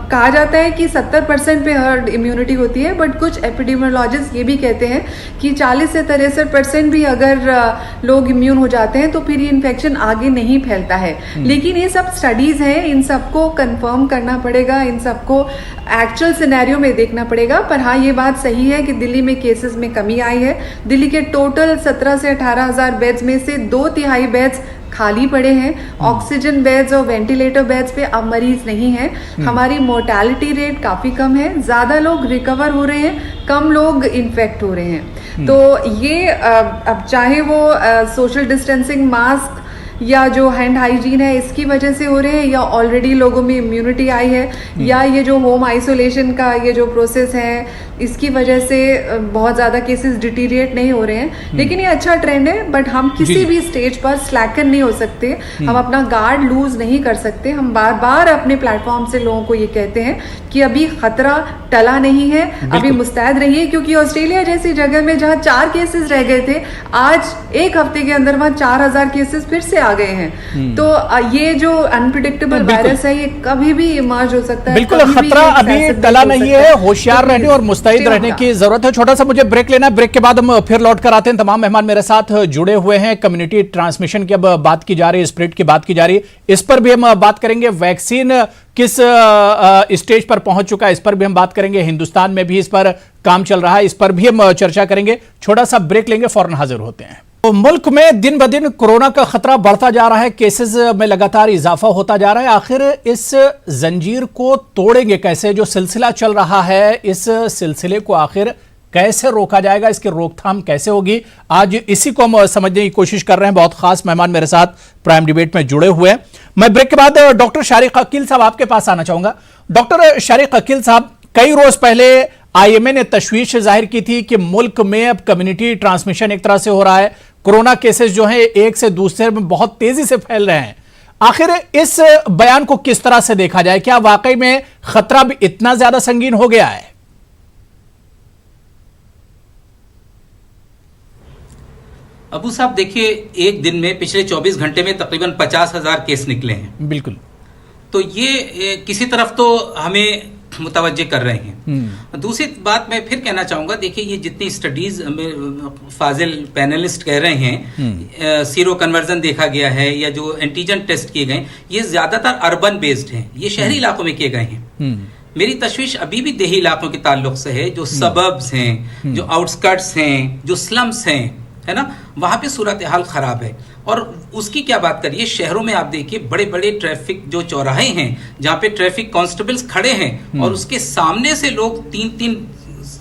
कहा जाता है कि 70% पे हर्ड इम्यूनिटी होती है, बट कुछ एपिडेमियोलॉजिस्ट ये भी कहते हैं कि 40 से 63% भी अगर लोग इम्यून हो जाते हैं तो फिर ये इन्फेक्शन आगे नहीं फैलता है। लेकिन ये सब स्टडीज हैं, इन सबको कंफर्म करना पड़ेगा, इन सबको एक्चुअल सिनेरियो में देखना पड़ेगा। पर हाँ, ये बात सही है कि दिल्ली में केसेस में कमी आई है। दिल्ली के टोटल 17 से 18 हजार बेड्स में से 2/3 बेड्स खाली पड़े हैं। ऑक्सीजन बेड्स और वेंटिलेटर बेड्स पे अब मरीज नहीं है। हमारी मोर्टेलिटी रेट काफी कम है, ज्यादा लोग रिकवर हो रहे हैं, कम लोग इन्फेक्ट हो रहे हैं। तो ये अब चाहे वो सोशल डिस्टेंसिंग, मास्क या जो हैंड हाइजीन है, इसकी वजह से हो रहे हैं, या ऑलरेडी लोगों में इम्यूनिटी आई है, या ये जो होम आइसोलेशन का ये जो प्रोसेस है, इसकी वजह से बहुत ज़्यादा केसेस डिटीरिएट नहीं हो रहे हैं। लेकिन ये अच्छा ट्रेंड है, बट हम किसी भी स्टेज पर स्लैकन नहीं हो सकते, हम अपना गार्ड लूज नहीं कर सकते। हम बार बार अपने प्लेटफॉर्म से लोगों को ये कहते हैं कि अभी खतरा टला नहीं है, अभी मुस्तैद रहिए, क्योंकि ऑस्ट्रेलिया जैसी जगह में जहाँ 4 केसेस रह गए थे, आज एक हफ्ते के अंदर वहाँ 4000 केसेस फिर से आ गए हैं। तो ये जो अनप्रिडिक्टेबल वायरस है, ये कभी भी इमर्ज हो सकता है। बिल्कुल, खतरा अभी टला नहीं है, होशियार रहने और मुस्तैद रहने की जरूरत है। छोटा सा मुझे ब्रेक लेना है, ब्रेक के बाद हम फिर लौट कर आते हैं। तमाम मेहमान मेरे साथ जुड़े हुए हैं। कम्युनिटी ट्रांसमिशन की अब बात की जा रही है, स्प्रेड की बात की जा रही है, इस पर भी हम बात करेंगे। वैक्सीन किस स्टेज पर पहुंच चुका है, इस पर भी हम बात करेंगे। हिंदुस्तान में भी इस पर काम चल रहा है, इस पर भी हम चर्चा करेंगे। छोटा सा ब्रेक लेंगे, फौरन हाजिर होते हैं। तो मुल्क में दिन ब दिन कोरोना का खतरा बढ़ता जा रहा है, केसेस में लगातार इजाफा होता जा रहा है। आखिर इस जंजीर को तोड़ेंगे कैसे? जो सिलसिला चल रहा है, इस सिलसिले को आखिर कैसे रोका जाएगा, इसकी रोकथाम कैसे होगी, आज इसी को हम समझने की कोशिश कर रहे हैं। बहुत खास मेहमान मेरे साथ प्राइम डिबेट में जुड़े हुए हैं। मैं ब्रेक के बाद डॉक्टर शारिक अकील साहब आपके पास आना चाहूंगा। डॉक्टर शारिक अकील साहब, कई रोज पहले आईएमए ने तशवीश जाहिर की थी कि मुल्क में अब कम्युनिटी ट्रांसमिशन एक तरह से हो रहा है, कोरोना केसेस जो हैं एक से दूसरे में बहुत तेजी से फैल रहे हैं। आखिर इस बयान को किस तरह से देखा जाए? क्या वाकई में खतरा भी इतना ज्यादा संगीन हो गया है? अबू साहब देखिए, एक दिन में पिछले 24 घंटे में तकरीबन 50,000 केस निकले हैं। बिल्कुल, तो ये किसी तरफ तो हमें मुतवज्जे कर रहे हैं। दूसरी बात मैं फिर कहना चाहूंगा, देखिए ये जितनी स्टडीज फाजिल पैनलिस्ट कह रहे हैं, सीरो कन्वर्जन देखा गया है या जो एंटीजन टेस्ट किए गए, ये ज्यादातर अर्बन बेस्ड हैं, ये शहरी इलाकों में किए गए हैं। मेरी तशवीश अभी भी देही इलाकों के ताल्लुक से है, जो सबर्ब्स हैं, जो आउटस्कर्ट्स हैं, जो स्लम्स हैं, है ना, वहां पे सूरत हाल खराब है। और उसकी क्या बात करिए, शहरों में आप देखिए बड़े बड़े ट्रैफिक जो चौराहे हैं, जहाँ पे ट्रैफिक कांस्टेबल्स खड़े हैं और उसके सामने से लोग 3-3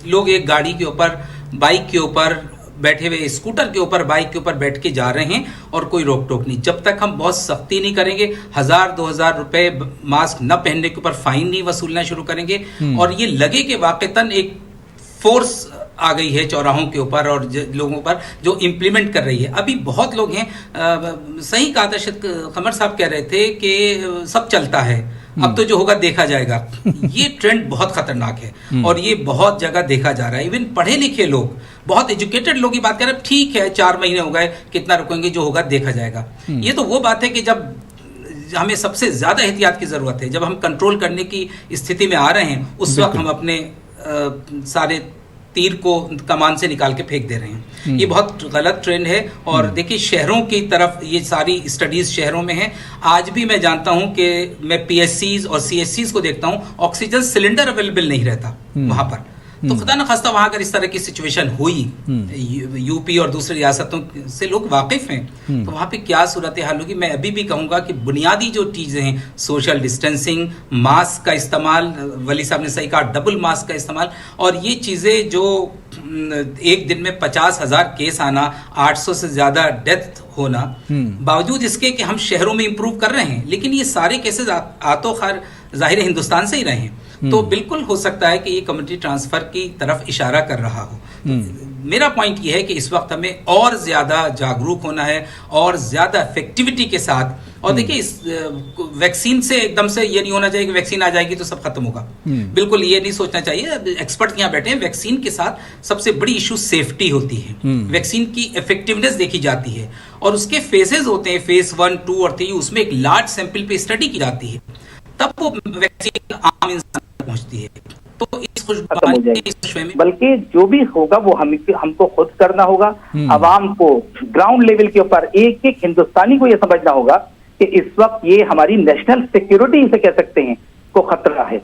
लोग एक गाड़ी के ऊपर, बाइक के ऊपर बैठे हुए, स्कूटर के ऊपर, बाइक के ऊपर बैठ के जा रहे हैं और कोई रोक टोक नहीं। जब तक हम बहुत सख्ती नहीं करेंगे, 1000-2000 रुपए मास्क न पहनने के ऊपर फाइन नहीं वसूलना शुरू करेंगे, और ये लगे कि वाकईतन एक फोर्स आ गई है चौराहों के ऊपर और लोगों पर जो इम्प्लीमेंट कर रही है। अभी बहुत लोग हैं, सही कहा था कमर साहब कह रहे थे कि सब चलता है, अब तो जो होगा देखा जाएगा। ये ट्रेंड बहुत खतरनाक है और ये बहुत जगह देखा जा रहा है। इवन पढ़े लिखे लोग, बहुत एजुकेटेड लोग की बात कर रहे हैं, ठीक है 4 महीने हो गए, कितना रुकेंगे, जो होगा देखा जाएगा। ये तो वो बात है कि जब हमें सबसे ज्यादा एहतियात की जरूरत है, जब हम कंट्रोल करने की स्थिति में आ रहे हैं, उस वक्त हम अपने सारे तीर को कमान से निकाल के फेंक दे रहे हैं। ये बहुत गलत ट्रेंड है। और देखिए शहरों की तरफ ये सारी स्टडीज शहरों में हैं। आज भी मैं जानता हूं कि मैं पीएससीज और सीएससीज को देखता हूं, ऑक्सीजन सिलेंडर अवेलेबल नहीं रहता वहां पर। तो खुदा न खास्ता वहां अगर इस तरह की सिचुएशन हुई, यूपी और दूसरी रियासतों से लोग वाकिफ हैं, तो वहां पे क्या सूरत हाल होगी। मैं अभी भी कहूंगा कि बुनियादी जो चीजें हैं, सोशल डिस्टेंसिंग, मास्क का इस्तेमाल, वली साहब ने सही कहा, डबल मास्क का इस्तेमाल, और ये चीजें जो एक दिन में 50,000 केस आना, 800 से ज्यादा डेथ होना, बावजूद इसके कि हम शहरों में इंप्रूव कर रहे हैं, लेकिन ये सारे केसेस आतो खैर जाहिर है हिंदुस्तान से ही रहे हैं, तो बिल्कुल हो सकता है कि ये कम्युनिटी ट्रांसफर की तरफ इशारा कर रहा हो। मेरा पॉइंट ये है कि इस वक्त हमें और ज्यादा जागरूक होना है और ज्यादा इफेक्टिविटी के साथ, और देखिए इस वैक्सीन से एकदम से ये नहीं होना चाहिए कि वैक्सीन आ जाएगी तो सब खत्म होगा, बिल्कुल ये नहीं सोचना चाहिए। एक्सपर्ट यहाँ बैठे हैं, वैक्सीन के साथ सबसे बड़ी इशू सेफ्टी होती है, वैक्सीन की इफेक्टिवनेस देखी जाती है और उसके फेजेस होते हैं, फेज 1, 2 और 3, उसमें एक लार्ज सैंपल पे स्टडी की जाती है, तब वो वैक्सीन आम इंसान तक पहुंचती है। तो इस खुशबानी, बल्कि जो भी होगा वो हमको खुद करना होगा, आवाम को ग्राउंड लेवल के ऊपर एक एक हिंदुस्तानी को ये समझना होगा कि इस वक्त ये हमारी नेशनल सिक्योरिटी से कह सकते हैं को खतरा है।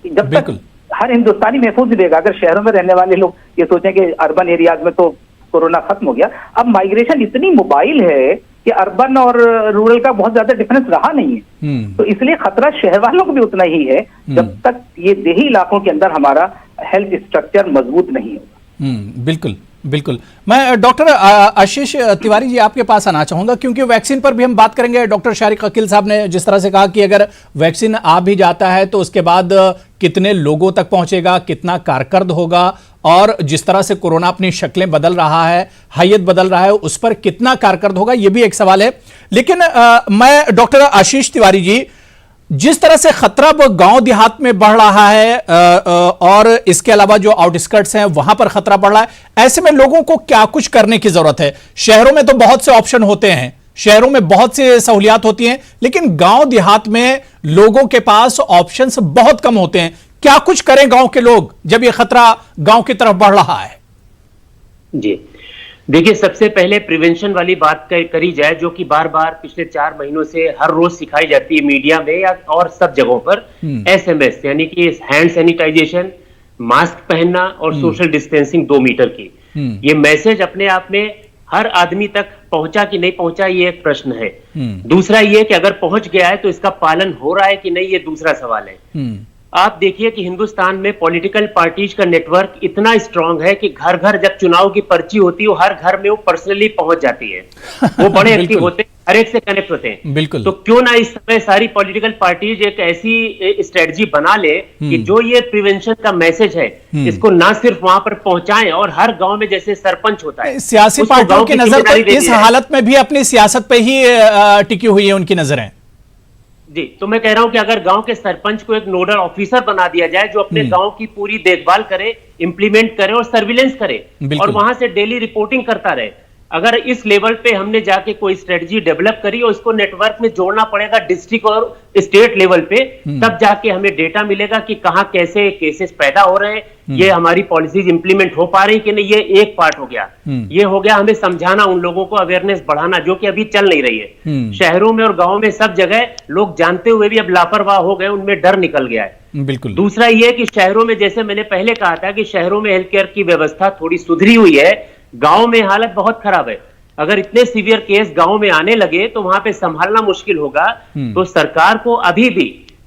जब तक हर हिंदुस्तानी महफूज रहेगा, अगर शहरों में रहने वाले लोग ये सोचें कि अर्बन एरियाज में तो कोरोना खत्म हो गया, अब माइग्रेशन इतनी मोबाइल है कि अर्बन और रूरल का बहुत ज्यादा डिफरेंस रहा नहीं है, तो इसलिए खतरा शहर वालों को भी उतना ही है जब तक ये देही इलाकों के अंदर हमारा हेल्थ स्ट्रक्चर मजबूत नहीं होगा। बिल्कुल बिल्कुल। मैं डॉक्टर आशीष तिवारी जी आपके पास आना चाहूंगा, क्योंकि वैक्सीन पर भी हम बात करेंगे। डॉक्टर शारिक अकील साहब ने जिस तरह से कहा कि अगर वैक्सीन आ भी जाता है तो उसके बाद कितने लोगों तक पहुंचेगा, कितना कारगर होगा, और जिस तरह से कोरोना अपनी शक्लें बदल रहा है, हैयत बदल रहा है, उस पर कितना कारगर होगा, यह भी एक सवाल है। लेकिन मैं डॉक्टर आशीष तिवारी जी, जिस तरह से खतरा वो गांव देहात में बढ़ रहा है और इसके अलावा जो आउटस्कर्ट्स हैं वहां पर खतरा बढ़ रहा है, ऐसे में लोगों को क्या कुछ करने की जरूरत है? शहरों में तो बहुत से ऑप्शन होते हैं, शहरों में बहुत सी सहूलियात होती हैं, लेकिन गांव देहात में लोगों के पास ऑप्शंस बहुत कम होते हैं। क्या कुछ करें गांव के लोग जब ये खतरा गांव की तरफ बढ़ रहा है? जी देखिए, सबसे पहले प्रिवेंशन वाली बात करी जाए, जो कि बार बार पिछले 4 महीनों से हर रोज सिखाई जाती है मीडिया में या और सब जगहों पर। SMS यानी कि हैंड सैनिटाइजेशन, मास्क पहनना और सोशल डिस्टेंसिंग 2 मीटर की, ये मैसेज अपने आप में हर आदमी तक पहुंचा कि नहीं पहुंचा, ये एक प्रश्न है। दूसरा ये कि अगर पहुंच गया है तो इसका पालन हो रहा है कि नहीं, ये दूसरा सवाल है। आप देखिए कि हिंदुस्तान में पॉलिटिकल पार्टीज का नेटवर्क इतना स्ट्रांग है कि घर घर जब चुनाव की पर्ची होती है, हर घर में वो पर्सनली पहुंच जाती है, वो बड़े एक्टिव होते हैं, हर एक से कनेक्ट होते हैं। बिल्कुल। तो क्यों ना इस समय सारी पॉलिटिकल पार्टीज एक ऐसी स्ट्रेटजी बना ले कि जो ये प्रिवेंशन का मैसेज है, इसको ना सिर्फ वहां पर पहुंचाएं, और हर गांव में जैसे सरपंच होता है, सियासी पार्टियों की नजर तो इस हालत में भी अपनी सियासत पे ही टिकी हुई है उनकी नजरें। जी, तो मैं कह रहा हूं कि अगर गांव के सरपंच को एक नोडल ऑफिसर बना दिया जाए जो अपने गांव की पूरी देखभाल करे, इंप्लीमेंट करे और सर्विलेंस करे, और वहां से डेली रिपोर्टिंग करता रहे। अगर इस लेवल पे हमने जाके कोई स्ट्रेटजी डेवलप करी और इसको नेटवर्क में जोड़ना पड़ेगा डिस्ट्रिक्ट और स्टेट लेवल पे, तब जाके हमें डेटा मिलेगा कि कहां कैसे केसेस पैदा हो रहे हैं, ये हमारी पॉलिसीज इंप्लीमेंट हो पा रही कि नहीं। ये एक पार्ट हो गया। ये हो गया हमें समझाना, उन लोगों को अवेयरनेस बढ़ाना, जो कि अभी चल नहीं रही है। शहरों में और गाँव में सब जगह लोग जानते हुए भी अब लापरवाह हो गए, उनमें डर निकल गया है। बिल्कुल। दूसरा ये कि शहरों में, जैसे मैंने पहले कहा था कि शहरों में हेल्थ केयर की व्यवस्था थोड़ी सुधरी हुई है, गांव में हालत बहुत खराब है। अगर इतने सीवियर केस गांव में आने लगे तो वहां पे संभालना मुश्किल होगा। तो सरकार को अभी भी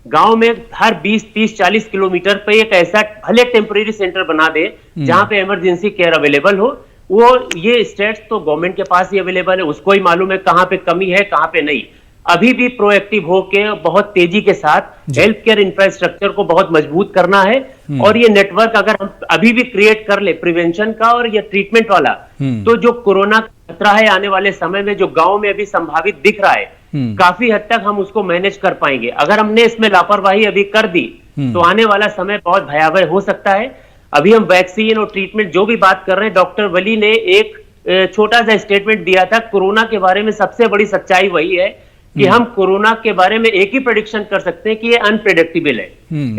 गांव में हर 20, 30, 40 किलोमीटर पे एक ऐसा भले टेम्परेरी सेंटर बना दे जहां पे इमरजेंसी केयर अवेलेबल हो। वो ये स्टेट्स तो गवर्नमेंट के पास ही अवेलेबल है, उसको ही मालूम है कहां पे कमी है कहां पे नहीं। अभी भी प्रोएक्टिव होके बहुत तेजी के साथ हेल्थ केयर इंफ्रास्ट्रक्चर को बहुत मजबूत करना है। और ये नेटवर्क अगर हम अभी भी क्रिएट कर ले प्रिवेंशन का और ये ट्रीटमेंट वाला, तो जो कोरोना का खतरा है आने वाले समय में, जो गांव में अभी संभावित दिख रहा है, काफी हद तक हम उसको मैनेज कर पाएंगे। अगर हमने इसमें लापरवाही अभी कर दी तो आने वाला समय बहुत भयावह हो सकता है। अभी हम वैक्सीन और ट्रीटमेंट जो भी बात कर रहे हैं, डॉक्टर वली ने एक छोटा सा स्टेटमेंट दिया था कोरोना के बारे में। सबसे बड़ी सच्चाई वही है कि हम कोरोना के बारे में एक ही प्रेडिक्शन कर सकते हैं कि ये अनप्रेडिक्टेबल है,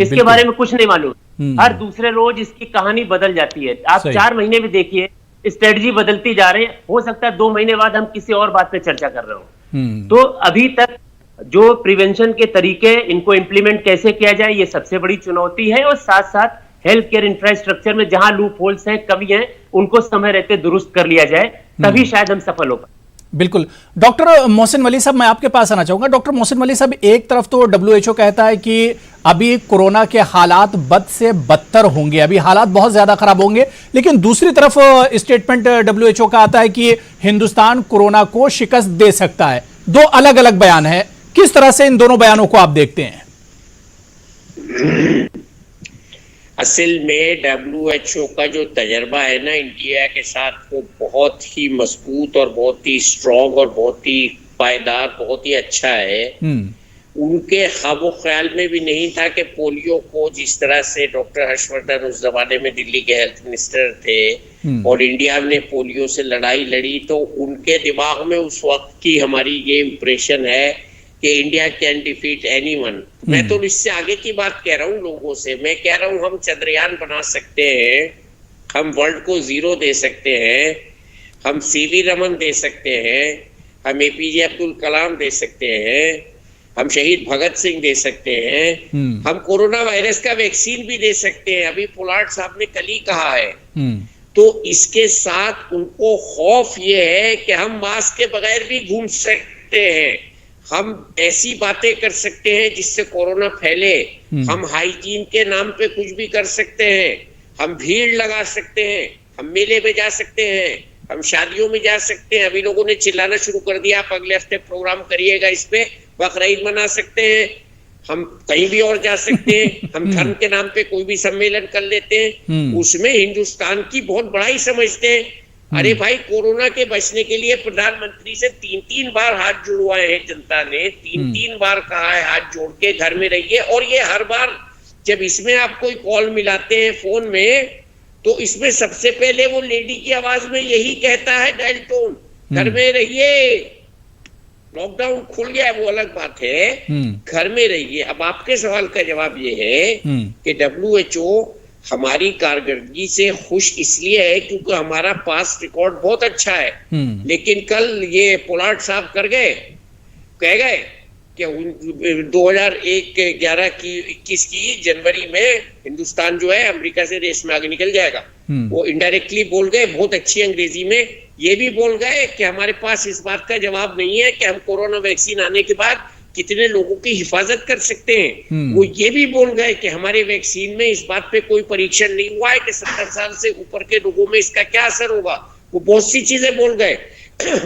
इसके बारे में कुछ नहीं मालूम। हर दूसरे रोज इसकी कहानी बदल जाती है। आप 4 महीने में देखिए, स्ट्रेटजी बदलती जा रही है। हो सकता है 2 महीने बाद हम किसी और बात पे चर्चा कर रहे हो। तो अभी तक जो प्रिवेंशन के तरीके, इनको इंप्लीमेंट कैसे किया जाए, ये सबसे बड़ी चुनौती है। और साथ साथ हेल्थ केयर इंफ्रास्ट्रक्चर में जहां लूप होल्स हैं, कमी है, उनको समय रहते दुरुस्त कर लिया जाए, तभी शायद हम सफल हो पाए। बिल्कुल। डॉक्टर मोहसिन वली साहब, मैं आपके पास आना चाहूंगा। डॉक्टर मोहसिन वली साहब, एक तरफ तो WHO कहता है कि अभी कोरोना के हालात बद से बदतर होंगे, अभी हालात बहुत ज्यादा खराब होंगे, लेकिन दूसरी तरफ स्टेटमेंट WHO का आता है कि हिंदुस्तान कोरोना को शिकस्त दे सकता है। दो अलग अलग बयान है, किस तरह से इन दोनों बयानों को आप देखते हैं? असल में WHO का जो तजर्बा है ना इंडिया के साथ, वो बहुत ही मजबूत और बहुत ही स्ट्रॉन्ग और बहुत ही पायदार, बहुत ही अच्छा है। उनके ख्वाबो ख्याल में भी नहीं था कि पोलियो को, जिस तरह से डॉक्टर हर्षवर्धन उस जमाने में दिल्ली के हेल्थ मिनिस्टर थे और इंडिया ने पोलियो से लड़ाई लड़ी, तो उनके दिमाग में उस वक्त की हमारी ये इंप्रेशन है कि इंडिया कैन डिफीट एनीवन। मैं तो इससे आगे की बात कह रहा हूँ लोगों से। मैं कह रहा हूँ हम चंद्रयान बना सकते हैं, हम वर्ल्ड को 0 दे सकते हैं, हम CV रमन दे सकते हैं, हम APJ अब्दुल कलाम दे सकते हैं, हम शहीद भगत सिंह दे सकते हैं, हम कोरोना वायरस का वैक्सीन भी दे सकते हैं। अभी पोलार्ड साहब ने कल ही कहा है। तो इसके साथ उनको खौफ ये है कि हम मास्क के बगैर भी घूम सकते हैं, हम ऐसी बातें कर सकते हैं जिससे कोरोना फैले, हम हाइजीन के नाम पे कुछ भी कर सकते हैं, हम भीड़ लगा सकते हैं, हम मेले में जा सकते हैं, हम शादियों में जा सकते हैं। अभी लोगों ने चिल्लाना शुरू कर दिया, आप अगले हफ्ते प्रोग्राम करिएगा इस पे, बकरीद मना सकते हैं, हम कहीं भी और जा सकते हैं, हम धर्म के नाम पे कोई भी सम्मेलन कर लेते हैं, उसमें हिंदुस्तान की बहुत बड़ाई समझते हैं। अरे भाई, कोरोना के बचने के लिए प्रधानमंत्री से 3-3 बार हाथ जुड़वाए हैं जनता ने, 3-3 बार कहा है हाथ जोड़ के घर में रहिए। और ये हर बार जब इसमें आप कोई कॉल मिलाते हैं फोन में, तो इसमें सबसे पहले वो लेडी की आवाज में यही कहता है, डायल टोन, घर में रहिए। लॉकडाउन खुल गया है वो अलग बात है, घर में रहिए। अब आपके सवाल का जवाब ये है कि WHO हमारी कारकर्दगी से खुश इसलिए है क्योंकि हमारा पास्ट रिकॉर्ड बहुत अच्छा है। लेकिन कल ये पोलार्ड साहब कह गए कि 2021 की जनवरी में हिंदुस्तान जो है अमेरिका से रेस में आगे निकल जाएगा। वो इनडायरेक्टली बोल गए, बहुत अच्छी अंग्रेजी में। ये भी बोल गए कि हमारे पास इस बात का जवाब नहीं है कि हम कोरोना वैक्सीन आने के बाद कितने लोगों की हिफाजत कर सकते हैं। वो ये भी बोल गए कि हमारे वैक्सीन में इस बात पे कोई परीक्षण नहीं हुआ है कि 70 साल से ऊपर के लोगों में इसका क्या असर होगा। वो बहुत सी चीजें बोल गए।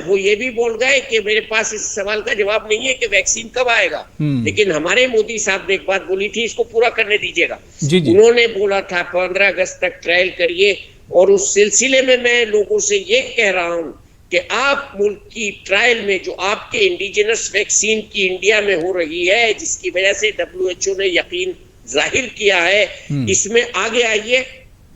वो ये भी बोल गए कि मेरे पास इस सवाल का जवाब नहीं है कि वैक्सीन कब आएगा, लेकिन हमारे मोदी साहब ने एक बात बोली थी, इसको पूरा करने दीजिएगा। उन्होंने बोला था 15 अगस्त तक ट्रायल करिए, और उस सिलसिले में मैं लोगों से ये कह रहा हूं कि आप मुल्क की ट्रायल में जो आपके इंडिजिनस वैक्सीन की इंडिया में हो रही है, जिसकी वजह से WHO ने यकीन जाहिर किया है, इसमें आगे आइए।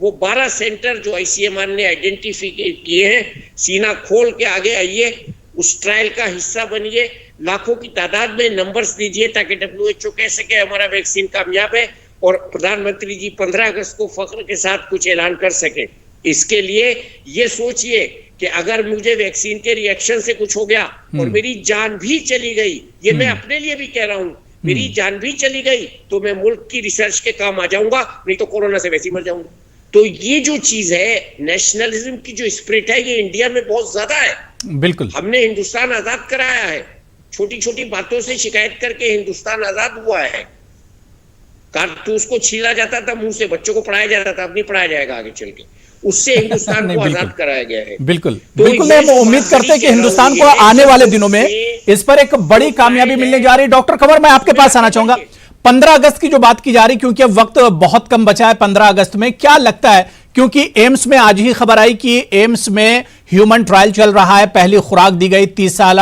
वो 12 सेंटर जो ICMR ने आइडेंटिफाई किए हैं, सीना खोल के आगे आइए, उस ट्रायल का हिस्सा बनिए, लाखों की तादाद में नंबर्स दीजिए ताकि WHO कह सके हमारा वैक्सीन कामयाब है, और प्रधानमंत्री जी 15 अगस्त को फख्र के साथ कुछ ऐलान कर सके। इसके लिए ये सोचिए कि अगर मुझे वैक्सीन के रिएक्शन से कुछ हो गया और मेरी जान भी चली गई, ये मैं अपने लिए भी कह रहा हूं, मेरी जान भी चली गई तो मैं मुल्क की रिसर्च के काम आ जाऊंगा, नहीं तो कोरोना से वैसे ही मर जाऊंगा। तो ये जो चीज है, नेशनलिज्म की जो स्पिरिट है, ये इंडिया में बहुत ज्यादा है। बिल्कुल, हमने हिंदुस्तान आजाद कराया है, छोटी छोटी बातों से शिकायत करके हिंदुस्तान आजाद हुआ है। कारतूस को छीला जाता था मुंह से, बच्चों को पढ़ाया जाता था, अब नहीं पढ़ाया जाएगा आगे चल के, उससे हिंदुस्तान को आजाद कराया गया है। बिल्कुल तो बिल्कुल, हम उम्मीद करते हैं कि हिंदुस्तान को आने वाले दिनों में इस पर एक बड़ी कामयाबी मिलने जा रही है। डॉक्टर कंवर, मैं आपके पास आना चाहूंगा। 15 अगस्त की जो बात की जा रही, क्योंकि अब वक्त बहुत कम बचा है 15 अगस्त में, क्या लगता है, क्योंकि एम्स में आज ही खबर आई कि एम्स में ह्यूमन ट्रायल चल रहा है, पहली खुराक दी गई, 30 साल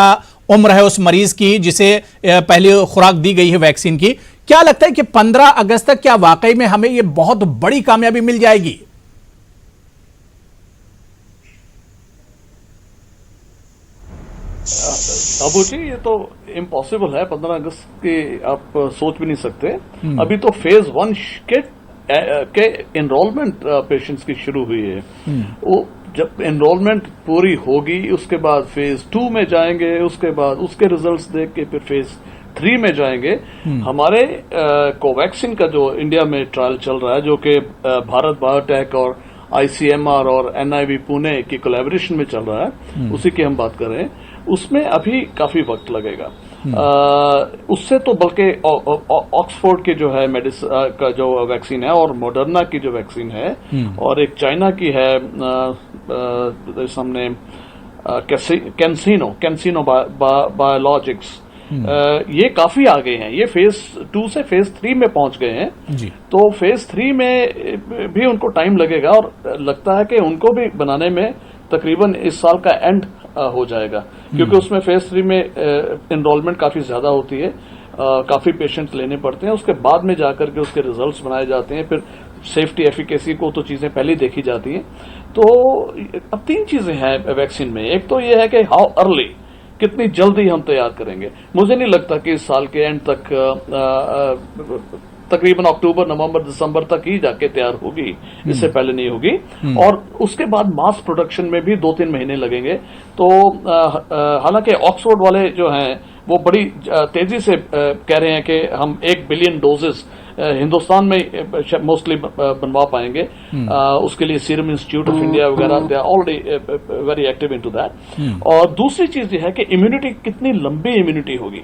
उम्र है उस मरीज की जिसे पहली खुराक दी गई है वैक्सीन की। क्या लगता है कि 15 अगस्त तक क्या वाकई में हमें यह बहुत बड़ी कामयाबी मिल जाएगी? अबू जी, ये तो इम्पॉसिबल है। 15 अगस्त के आप सोच भी नहीं सकते। अभी तो फेज 1 के एनरोलमेंट पेशेंट्स की शुरू हुई है। वो जब एनरोलमेंट पूरी होगी उसके बाद फेज 2 में जाएंगे, उसके बाद उसके रिजल्ट्स देख के फिर फेज 3 में जाएंगे। हमारे कोवैक्सिन का जो इंडिया में ट्रायल चल रहा है, जो कि भारत बायोटेक और ICMR और NIV पुणे की कोलैबोरेशन में चल रहा है, उसी की हम बात कर रहे हैं, उसमें अभी काफी वक्त लगेगा। उससे तो बल्कि ऑक्सफोर्ड की जो है मेडिसिन का जो वैक्सीन है और मॉडर्ना की जो वैक्सीन है और एक चाइना की है सामने कैंसिनो बायोलॉजिक्स, ये काफी आगे हैं। ये फेज 2 से फेज 3 में पहुंच गए हैं जी। तो फेज 3 में भी उनको टाइम लगेगा और लगता है कि उनको भी बनाने में तकरीबन इस साल का एंड हो जाएगा, क्योंकि उसमें फेज 3 में एनरोलमेंट काफी ज्यादा होती है, काफी पेशेंट्स लेने पड़ते हैं, उसके बाद में जाकर के उसके रिजल्ट्स बनाए जाते हैं, फिर सेफ्टी एफिकेसी को तो चीजें पहले ही देखी जाती हैं। तो अब 3 चीजें हैं वैक्सीन में। एक तो ये है कि हाउ अर्ली, कितनी जल्दी हम तैयार करेंगे। मुझे नहीं लगता कि इस साल के एंड तक तकरीबन अक्टूबर, नवंबर, दिसंबर तक ही जाके तैयार होगी, इससे पहले नहीं होगी। और उसके बाद मास प्रोडक्शन में भी 2-3 महीने लगेंगे। तो हालांकि ऑक्सफोर्ड वाले जो हैं वो बड़ी तेजी से कह रहे हैं कि हम 1 बिलियन डोजेस हिंदुस्तान में मोस्टली बनवा पाएंगे। उसके लिए सीरम इंस्टीट्यूट ऑफ इंडिया वगैरह they are already very active into that. और दूसरी चीज ये है कि इम्यूनिटी, कितनी लंबी इम्यूनिटी होगी।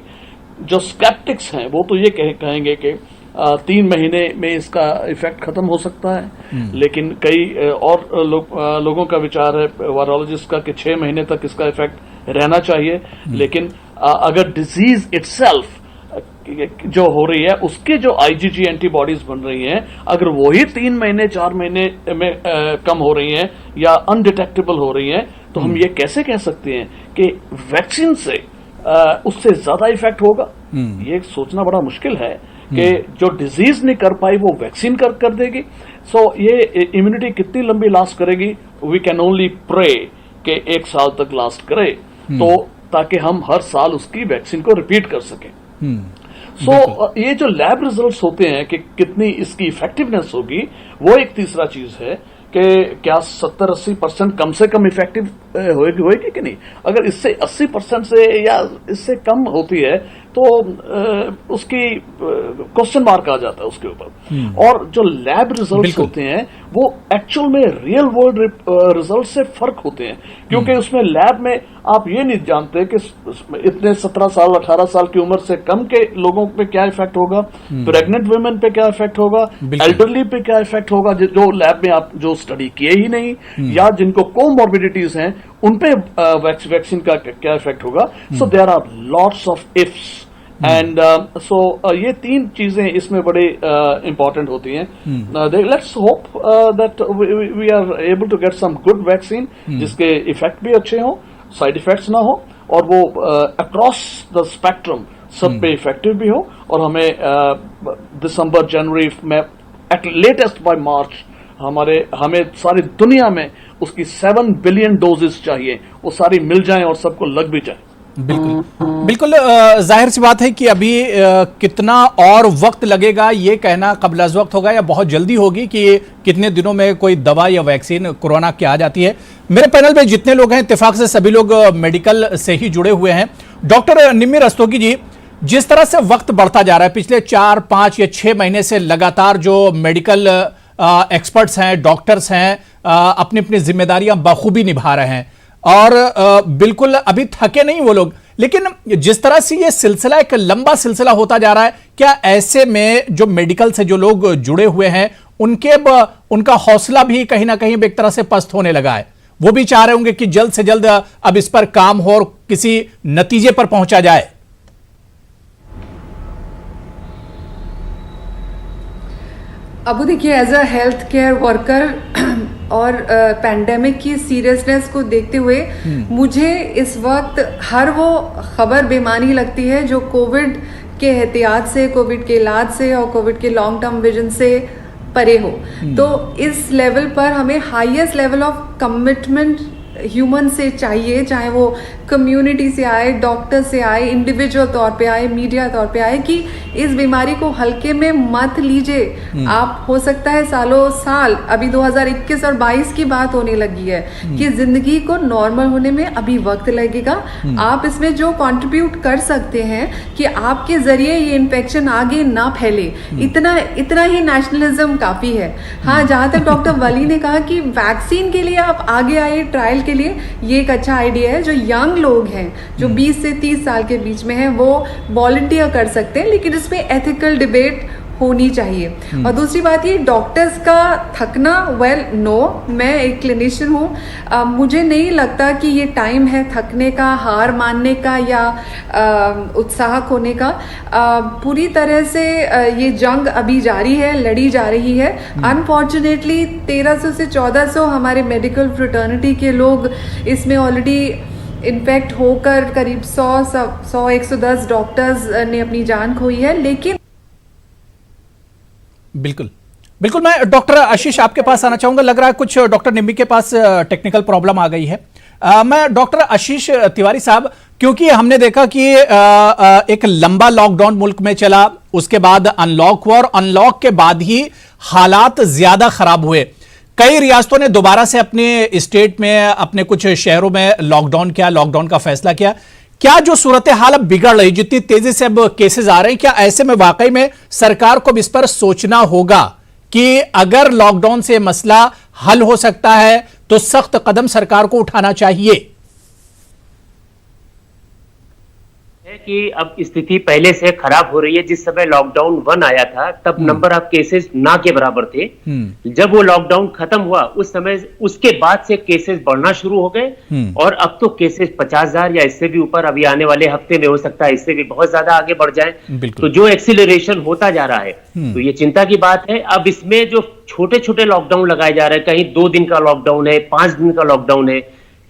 जो स्केप्टिक्स हैं वो तो ये कहेंगे कि 3 महीने में इसका इफेक्ट खत्म हो सकता है, लेकिन कई और लोगों का विचार है, वायरोलॉजिस्ट का, कि 6 महीने तक इसका इफेक्ट रहना चाहिए। लेकिन अगर डिजीज इटसेल्फ जो हो रही है, उसके जो IgG एंटीबॉडीज बन रही हैं, अगर वही 3 महीने 4 महीने में कम हो रही हैं या अनडिटेक्टेबल हो रही हैं, तो हम ये कैसे कह सकते हैं कि वैक्सीन से उससे ज्यादा इफेक्ट होगा? ये सोचना बड़ा मुश्किल है कि जो डिजीज नहीं कर पाई वो वैक्सीन कर देगी। सो ये इम्यूनिटी कितनी लंबी लास्ट करेगी, वी कैन ओनली प्रे कि 1 साल तक लास्ट करे, तो ताकि हम हर साल उसकी वैक्सीन को रिपीट कर सकें। ये जो लैब रिजल्ट्स होते हैं कि कितनी इसकी इफेक्टिवनेस होगी, वो एक तीसरा चीज है कि क्या 70-80% कम से कम इफेक्टिव होएगी कि नहीं। अगर इससे 80% से या इससे कम होती है तो उसकी क्वेश्चन मार्क आ जाता है उसके ऊपर। और जो लैब रिजल्ट्स होते हैं वो एक्चुअल में रियल वर्ल्ड रिजल्ट से फर्क होते हैं, क्योंकि उसमें लैब में आप ये नहीं जानते कि इतने 17 साल 18 साल की उम्र से कम के लोगों पे क्या इफेक्ट होगा, प्रेग्नेंट वुमेन पे क्या इफेक्ट होगा, एल्डरली पे क्या इफेक्ट होगा, जो लैब में आप जो स्टडी किए ही नहीं, या जिनको कोमॉर्बिडिटीज हैं उनपे वैक्सीन का क्या इफेक्ट होगा। So there are lots of ifs and so ये 3 चीजें इसमें बड़े इंपॉर्टेंट होती हैं। Let's hope that we are able to get some good vaccine जिसके इफेक्ट भी अच्छे हों, साइड इफेक्ट्स ना हो, और वो अक्रॉस द स्पेक्ट्रम सब पे इफेक्टिव भी हो, और हमें दिसंबर जनवरी में एट लेटेस्ट बाय मार्च हमें सारी दुनिया में उसकी 7 बिलियन डोजेस चाहिए, वो सारी मिल जाएं और सबको लग भी जाए। बिल्कुल जाहिर सी बात है कि अभी कितना और वक्त लगेगा ये कहना कबल अज़ वक्त होगा या बहुत जल्दी होगी कि कितने दिनों में कोई दवा या वैक्सीन कोरोना की आ जाती है। मेरे पैनल में जितने लोग हैं इत्तेफाक से सभी लोग मेडिकल से ही जुड़े हुए हैं। डॉक्टर निम्मी रस्तोगी जी, जिस तरह से वक्त बढ़ता जा रहा है, पिछले 4, 5 या 6 महीने से लगातार जो मेडिकल एक्सपर्ट्स हैं, डॉक्टर्स हैं, अपनी अपनी जिम्मेदारियां बखूबी निभा रहे हैं और बिल्कुल अभी थके नहीं वो लोग, लेकिन जिस तरह से ये सिलसिला एक लंबा सिलसिला होता जा रहा है, क्या ऐसे में जो मेडिकल से जो लोग जुड़े हुए हैं उनका हौसला भी कहीं ना कहीं एक तरह से पस्त होने लगा है? वो भी चाह रहे होंगे कि जल्द से जल्द अब इस पर काम हो और किसी नतीजे पर पहुंचा जाए। अब देखिए, as a health care worker और पैंडेमिक की सीरियसनेस को देखते हुए मुझे इस वक्त हर वो खबर बेमानी लगती है जो कोविड के एहतियात से, कोविड के इलाज से और कोविड के लॉन्ग टर्म विजन से परे हो। तो इस लेवल पर हमें highest level of commitment human से चाहिए, चाहे वो कम्युनिटी से आए, डॉक्टर से आए, इंडिविजुअल तौर पे आए, मीडिया तौर पे आए, कि इस बीमारी को हल्के में मत लीजिए। आप हो सकता है सालों साल, अभी 2021 और 22 की बात होने लगी है कि जिंदगी को नॉर्मल होने में अभी वक्त लगेगा। आप इसमें जो कंट्रीब्यूट कर सकते हैं कि आपके जरिए ये इन्फेक्शन आगे ना फैले, इतना ही नेशनलिज्म काफी है। हाँ, जहां तक डॉक्टर वली ने कहा कि वैक्सीन के लिए आप आगे आए ट्रायल के लिए, ये एक अच्छा आइडिया है। जो यंग लोग हैं, जो 20 से 30 साल के बीच में हैं, वो वॉलंटियर कर सकते हैं, लेकिन इसमें एथिकल डिबेट होनी चाहिए। और दूसरी बात ये डॉक्टर्स का थकना, वेल नो, मैं एक क्लिनिशियन हूँ, मुझे नहीं लगता कि ये टाइम है थकने का, हार मानने का या उत्साह खोने का। पूरी तरह से ये जंग अभी जारी है, लड़ी जा रही है। अनफॉर्चुनेटली 1300 से 1400 हमारे मेडिकल फ्रेटर्निटी के लोग इसमें ऑलरेडी इन्फेक्ट होकर करीब 100-110 डॉक्टर्स ने अपनी जान खोई है। लेकिन बिल्कुल बिल्कुल, मैं डॉक्टर आशीष आपके पास आना चाहूंगा। लग रहा है कुछ डॉक्टर निम्मी के पास टेक्निकल प्रॉब्लम आ गई है। मैं डॉक्टर आशीष तिवारी साहब, क्योंकि हमने देखा कि एक लंबा लॉकडाउन मुल्क में चला, उसके बाद अनलॉक हुआ और अनलॉक के बाद ही हालात ज्यादा खराब हुए। कई रियासतों ने दोबारा से अपने स्टेट में, अपने कुछ शहरों में लॉकडाउन किया, लॉकडाउन का फैसला किया। क्या जो सूरत हाल अब बिगड़ रही, जितनी तेजी से अब केसेस आ रहे हैं, क्या ऐसे में वाकई में सरकार को इस पर सोचना होगा कि अगर लॉकडाउन से मसला हल हो सकता है तो सख्त कदम सरकार को उठाना चाहिए? कि अब स्थिति पहले से खराब हो रही है। जिस समय लॉकडाउन 1 आया था तब नंबर ऑफ केसेस ना के बराबर थे। जब वो लॉकडाउन खत्म हुआ उस समय, उसके बाद से केसेस बढ़ना शुरू हो गए और अब तो केसेस 50,000 या इससे भी ऊपर अभी आने वाले हफ्ते में हो सकता है इससे भी बहुत ज्यादा आगे बढ़ जाए। तो जो एक्सीलरेशन होता जा रहा है तो ये चिंता की बात है। अब इसमें जो छोटे छोटे लॉकडाउन लगाए जा रहे हैं, कहीं 2 दिन का लॉकडाउन है, 5 दिन का लॉकडाउन है,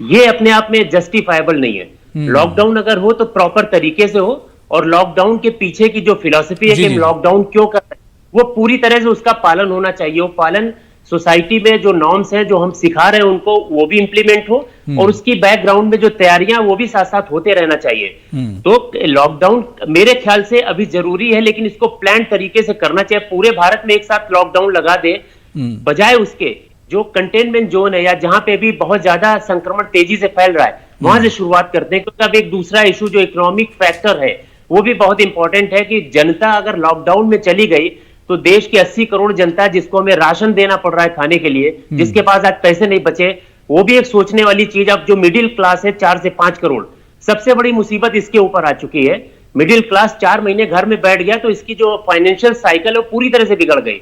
ये अपने आप में जस्टिफाइबल नहीं है। लॉकडाउन अगर हो तो प्रॉपर तरीके से हो, और लॉकडाउन के पीछे की जो फिलॉसफी है कि लॉकडाउन क्यों कर रहे हैं, वो पूरी तरह से उसका पालन होना चाहिए। वो पालन सोसाइटी में जो नॉर्म्स हैं, जो हम सिखा रहे हैं उनको, वो भी इंप्लीमेंट हो, और उसकी बैकग्राउंड में जो तैयारियां वो भी साथ साथ होते रहना चाहिए। तो लॉकडाउन मेरे ख्याल से अभी जरूरी है, लेकिन इसको प्लान तरीके से करना चाहिए। पूरे भारत में एक साथ लॉकडाउन लगा दे, बजाय उसके जो कंटेनमेंट जोन है या जहां पे भी बहुत ज्यादा संक्रमण तेजी से फैल रहा है वहां से शुरुआत करते हैं। क्योंकि अब एक दूसरा इशू जो इकोनॉमिक फैक्टर है वो भी बहुत इंपॉर्टेंट है कि जनता अगर लॉकडाउन में चली गई तो देश की 80 करोड़ जनता, जिसको हमें राशन देना पड़ रहा है खाने के लिए, जिसके पास आज पैसे नहीं बचे, वो भी एक सोचने वाली चीज। अब जो मिडिल क्लास है 4 से 5 करोड़, सबसे बड़ी मुसीबत इसके ऊपर आ चुकी है। मिडिल क्लास 4 महीने घर में बैठ गया तो इसकी जो फाइनेंशियल साइकिल है वो पूरी तरह से बिगड़ गई।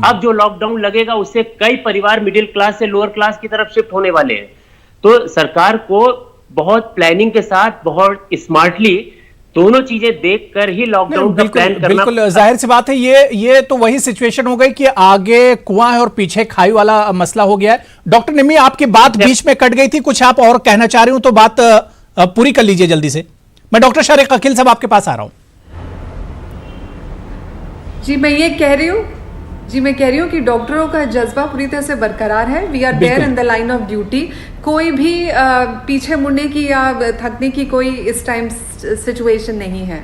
अब जो लॉकडाउन लगेगा उससे कई परिवार मिडिल क्लास से लोअर क्लास की तरफ शिफ्ट होने वाले हैं। तो सरकार को बहुत प्लानिंग के साथ, बहुत स्मार्टली दोनों चीजें देखकर ही लॉकडाउन का प्लान करना। बिल्कुल जाहिर सी बात है, ये तो वही सिचुएशन हो गई कि आगे कुआं है और पीछे खाई वाला मसला हो गया है। डॉक्टर निम्मी, आपकी बात बीच में कट गई थी, कुछ आप और कहना चाह रही हूं तो बात पूरी कर लीजिए जल्दी से। मैं डॉक्टर शारिक अकील साहब आपके पास आ रहा हूं। जी मैं कह रही हूँ कि डॉक्टरों का जज्बा पूरी तरह से बरकरार है। We are there in the line of duty. कोई भी पीछे मुड़ने की या थकने की कोई इस टाइम सिचुएशन नहीं है।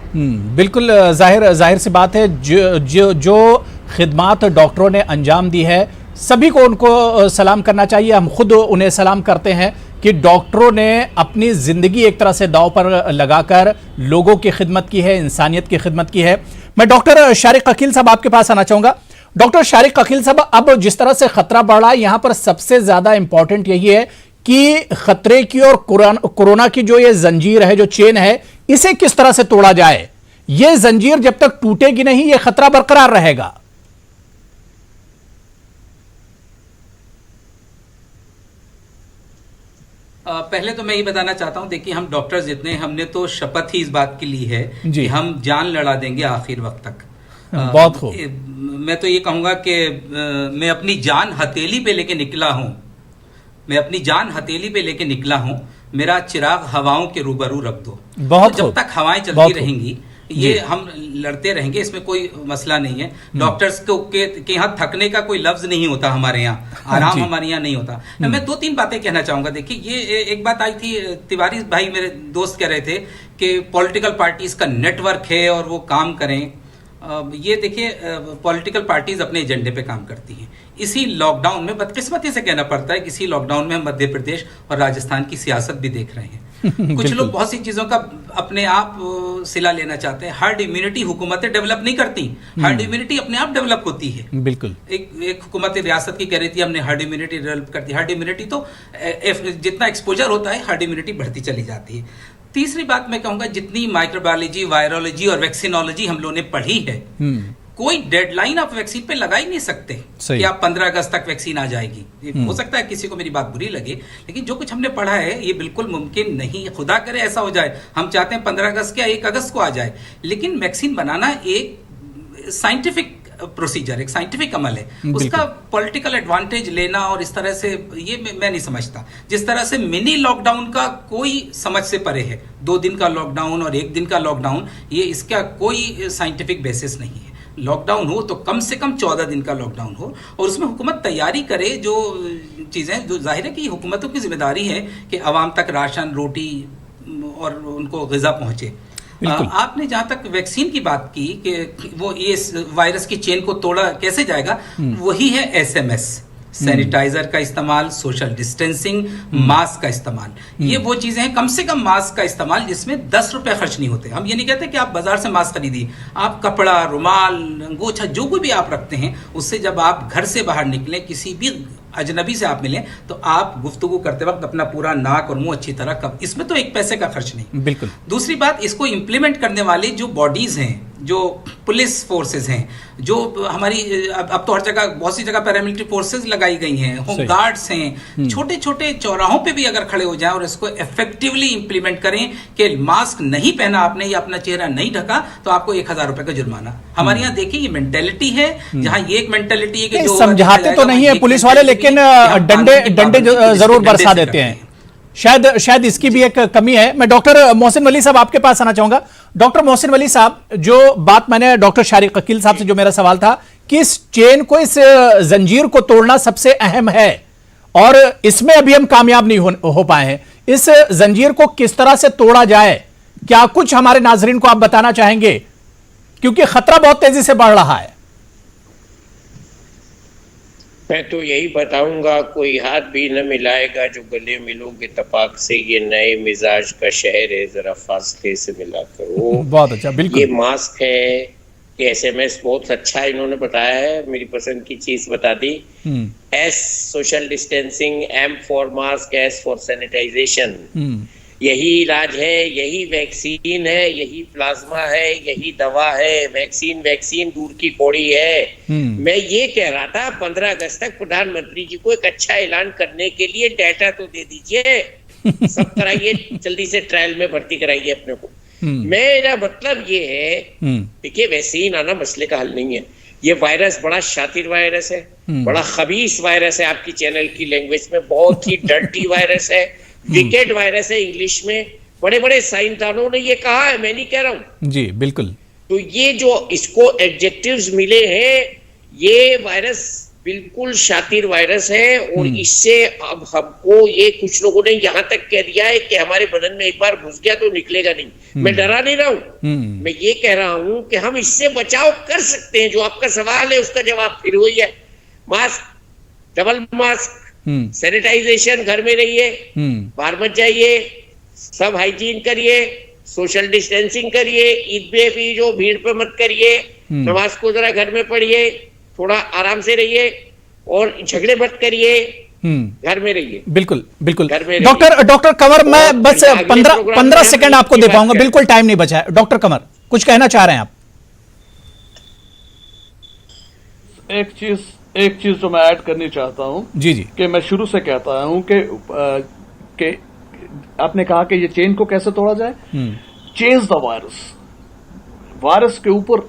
बिल्कुल जाहिर सी बात है, जो खिदमात डॉक्टरों ने अंजाम दी है सभी को उनको सलाम करना चाहिए। हम खुद उन्हें सलाम करते हैं कि डॉक्टरों ने अपनी जिंदगी एक तरह से दांव पर लगाकर लोगों की खिदमत की है, इंसानियत की खिदमत की है। मैं डॉक्टर शारिक अकील साहब आपके पास आना चाहूंगा। डॉक्टर शारिक अकील साहब, अब जिस तरह से खतरा बढ़ रहा है, यहां पर सबसे ज्यादा इंपॉर्टेंट यही है कि खतरे की और कोरोना की जो ये जंजीर है, जो चेन है, इसे किस तरह से तोड़ा जाए। ये जंजीर जब तक टूटेगी नहीं, ये खतरा बरकरार रहेगा। पहले तो मैं ये बताना चाहता हूं, देखिए हम डॉक्टर्स जितने, हमने तो शपथ ही इस बात की ली है कि हम जान लड़ा देंगे आखिर वक्त तक। बहुत खूब। मैं तो ये कहूंगा कि मैं अपनी जान हथेली पे लेके निकला हूं, मेरा चिराग हवाओं के रूबरू रख दो। बहुत तो जब तक हवाएं चलती रहेंगी ये हम लड़ते रहेंगे, इसमें कोई मसला नहीं है। डॉक्टर्स के यहाँ थकने का कोई लफ्ज नहीं होता, हमारे यहाँ आराम हमारे यहाँ नहीं होता। मैं 2-3 बातें कहना चाहूंगा। देखिए, ये एक बात आई थी, तिवारी भाई मेरे दोस्त कह रहे थे कि पॉलिटिकल पार्टीज का नेटवर्क है और वो काम करें। ये देखिए, पॉलिटिकल पार्टीज अपने एजेंडे पे काम करती हैं। इसी लॉकडाउन में बदकिस्मती से कहना पड़ता है कि इसी लॉकडाउन में हम मध्य प्रदेश और राजस्थान की सियासत भी देख रहे हैं। कुछ लोग बहुत सी चीजों का अपने आप सिला लेना चाहते हैं। हर्ड इम्यूनिटी हुकूमतें डेवलप नहीं करती, हर्ड इम्यूनिटी अपने आप डेवलप होती है। बिल्कुल। एक हुकूमत रियासत की कह रही थी हमने हर्ड इम्यूनिटी डेवलप कर दी। हर्ड इम्यूनिटी तो जितना एक्सपोजर होता है हर्ड इम्यूनिटी बढ़ती चली जाती है। तीसरी बात मैं कहूंगा, जितनी माइक्रोबायोलॉजी, वायरोलॉजी और वैक्सीनोलॉजी हम लोगों ने पढ़ी है, कोई डेडलाइन आप वैक्सीन पे लगा ही नहीं सकते कि आप 15 अगस्त तक वैक्सीन आ जाएगी। हो सकता है किसी को मेरी बात बुरी लगे, लेकिन जो कुछ हमने पढ़ा है ये बिल्कुल मुमकिन नहीं। खुदा करे ऐसा हो जाए, हम चाहते हैं 15 अगस्त या 1 अगस्त को आ जाए, लेकिन वैक्सीन बनाना एक साइंटिफिक प्रोसीजर, एक साइंटिफिक अमल है। उसका पॉलिटिकल एडवांटेज लेना और इस तरह से, ये मैं नहीं समझता। जिस तरह से मिनी लॉकडाउन का कोई समझ से परे है, 2 दिन का लॉकडाउन और 1 दिन का लॉकडाउन, ये इसका कोई साइंटिफिक बेसिस नहीं है। लॉकडाउन हो तो कम से कम 14 दिन का लॉकडाउन हो और उसमें हुकूमत तैयारी करे। जो चीजें, जो जाहिर है कि हुकूमतों की जिम्मेदारी है कि आवाम तक राशन, रोटी और उनको ग़िज़ा पहुंचे। आपने जहां तक वैक्सीन की बात की कि वो ये वायरस की चेन को तोड़ा कैसे जाएगा, वही है SMS, सैनिटाइजर का इस्तेमाल, सोशल डिस्टेंसिंग, मास्क का इस्तेमाल। ये वो चीजें हैं, कम से कम मास्क का इस्तेमाल जिसमें 10 रुपए खर्च नहीं होते। हम ये नहीं कहते कि आप बाजार से मास्क खरीदिए, आप कपड़ा, रुमाल, अंगोछा, जो कोई भी आप रखते हैं, उससे जब आप घर से बाहर निकलें, किसी भी अजनबी से आप मिलें, तो आप गुफ्तगू करते वक्त अपना पूरा नाक और मुंह अच्छी तरह कवर, इसमें तो 1 पैसे का खर्च नहीं। बिल्कुल। दूसरी बात, इसको इंप्लीमेंट करने वाली जो बॉडीज हैं, जो पुलिस फोर्सेज हैं, जो हमारी अब तो हर जगह, बहुत सी जगह पैरामिलिट्री फोर्सेज लगाई गई हैं, होम गार्ड्स हैं, छोटे छोटे चौराहों पे भी अगर खड़े हो जाएं और इसको इफेक्टिवली इंप्लीमेंट करें कि मास्क नहीं पहना आपने या अपना चेहरा नहीं ढका तो आपको 1000 रुपए का जुर्माना। हमारे यहाँ देखिए ये मेंटेलिटी है, जहाँ ये एक मेंटेलिटी है कि जो समझाते तो नहीं है पुलिस वाले, लेकिन डंडे जरूर बरसा देते हैं। शायद इसकी भी एक कमी है। मैं डॉक्टर मोहसिन वली साहब आपके पास आना चाहूंगा। डॉक्टर मोहसिन वली साहब, जो बात मैंने डॉक्टर शारिक अकील साहब से, जो मेरा सवाल था कि इस चेन को, इस जंजीर को तोड़ना सबसे अहम है और इसमें अभी हम कामयाब नहीं हो पाए हैं। इस जंजीर को किस तरह से तोड़ा जाए, क्या कुछ हमारे नाजरीन को आप बताना चाहेंगे, क्योंकि खतरा बहुत तेजी से बढ़ रहा है। मैं तो यही बताऊंगा, कोई हाथ भी न मिलाएगा जो गले मिलोगे तपाक से, ये नए मिजाज का शहर है, जरा फासले से मिला करो। बहुत अच्छा, बिल्कुल। ये मास्क है, ये SMS बहुत अच्छा इन्होंने बताया है, मेरी पसंद की चीज बता दी। S social distancing, M for mask, S for sanitization. यही इलाज है, यही वैक्सीन है, यही प्लाज्मा है, यही दवा है। वैक्सीन दूर की कौड़ी है। मैं ये कह रहा था 15 अगस्त तक प्रधानमंत्री जी को एक अच्छा ऐलान करने के लिए डाटा तो दे दीजिए, सब कराइए, जल्दी से ट्रायल में भर्ती कराइए अपने को। मेरा मतलब ये है, देखिए वैक्सीन आना मसले का हल नहीं है। ये वायरस बड़ा शातिर वायरस है, बड़ा खबीस वायरस है, आपकी चैनल की लैंग्वेज में बहुत ही डर्टी वायरस है, विकेट वायरस है इंग्लिश में। बड़े बड़े साइंसदानों ने ये कहा है, मैं नहीं कह रहा हूं जी, बिल्कुल। तो ये जो इसको एडजेक्टिव्स मिले हैं, ये वायरस बिल्कुल शातिर वायरस है और इससे अब हमको, ये कुछ लोगों ने यहां तक कह दिया है कि हमारे बदन में एक बार घुस गया तो निकलेगा नहीं। मैं डरा नहीं रहा हूं, मैं ये कह रहा हूं कि हम इससे बचाव कर सकते हैं। जो आपका सवाल है उसका जवाब फिर वही है, मास्क, डबल मास्क, सैनिटाइजेशन, घर में रहिए, बाहर मत जाइए, सब हाइजीन करिए, सोशल डिस्टेंसिंग करिए, ईद पे जो भीड़ पे मत करिए, नमाज को जरा घर में पढ़िए, थोड़ा आराम से रहिए और झगड़े मत करिए, घर में रहिए। बिल्कुल बिल्कुल। डॉक्टर कंवर, मैं बस 15 सेकंड आपको दे पाऊंगा, बिल्कुल टाइम नहीं बचा है। डॉक्टर कंवर, कुछ कहना चाह रहे हैं आप? एक चीज जो मैं ऐड करनी चाहता हूं जी कि मैं शुरू से कहता हूं कि आपने कहा कि ये चेन को कैसे तोड़ा जाए। चेज द वायरस के ऊपर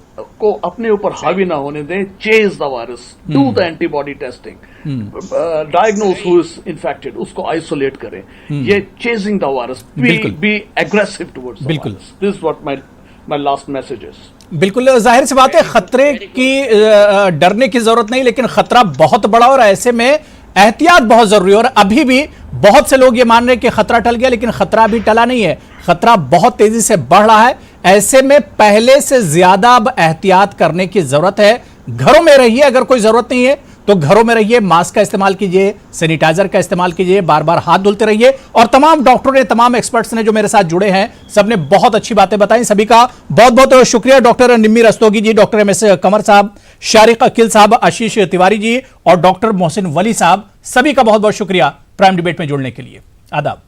को अपने ऊपर हावी ना होने दें। Chase the virus, do the antibody testing, diagnose who is infected, उसको आइसोलेट करें। ये chasing the virus, B aggressive towards the virus. This what my my last messages. बिल्कुल जाहिर सी बात है, खतरे की डरने की जरूरत नहीं, लेकिन खतरा बहुत बड़ा और ऐसे में एहतियात बहुत जरूरी है। और अभी भी बहुत से लोग ये मान रहे हैं कि खतरा टल गया, लेकिन खतरा अभी टला नहीं है, खतरा बहुत तेजी से बढ़ रहा है। ऐसे में पहले से ज्यादा अब एहतियात करने की जरूरत है। घरों में रहिए, अगर कोई जरूरत नहीं है तो घरों में रहिए, मास्क का इस्तेमाल कीजिए, सैनिटाइजर का इस्तेमाल कीजिए, बार बार हाथ धुलते रहिए। और तमाम डॉक्टरों ने, तमाम एक्सपर्ट्स ने जो मेरे साथ जुड़े हैं, सबने बहुत अच्छी बातें बताई। सभी का बहुत बहुत शुक्रिया। डॉक्टर निम्मी रस्तोगी जी, डॉक्टर एम एस कमर साहब, शारिक अकील साहब, आशीष तिवारी जी और डॉक्टर मोहसिन वली साहब, सभी का बहुत बहुत शुक्रिया प्राइम डिबेट में जुड़ने के लिए। आदाब।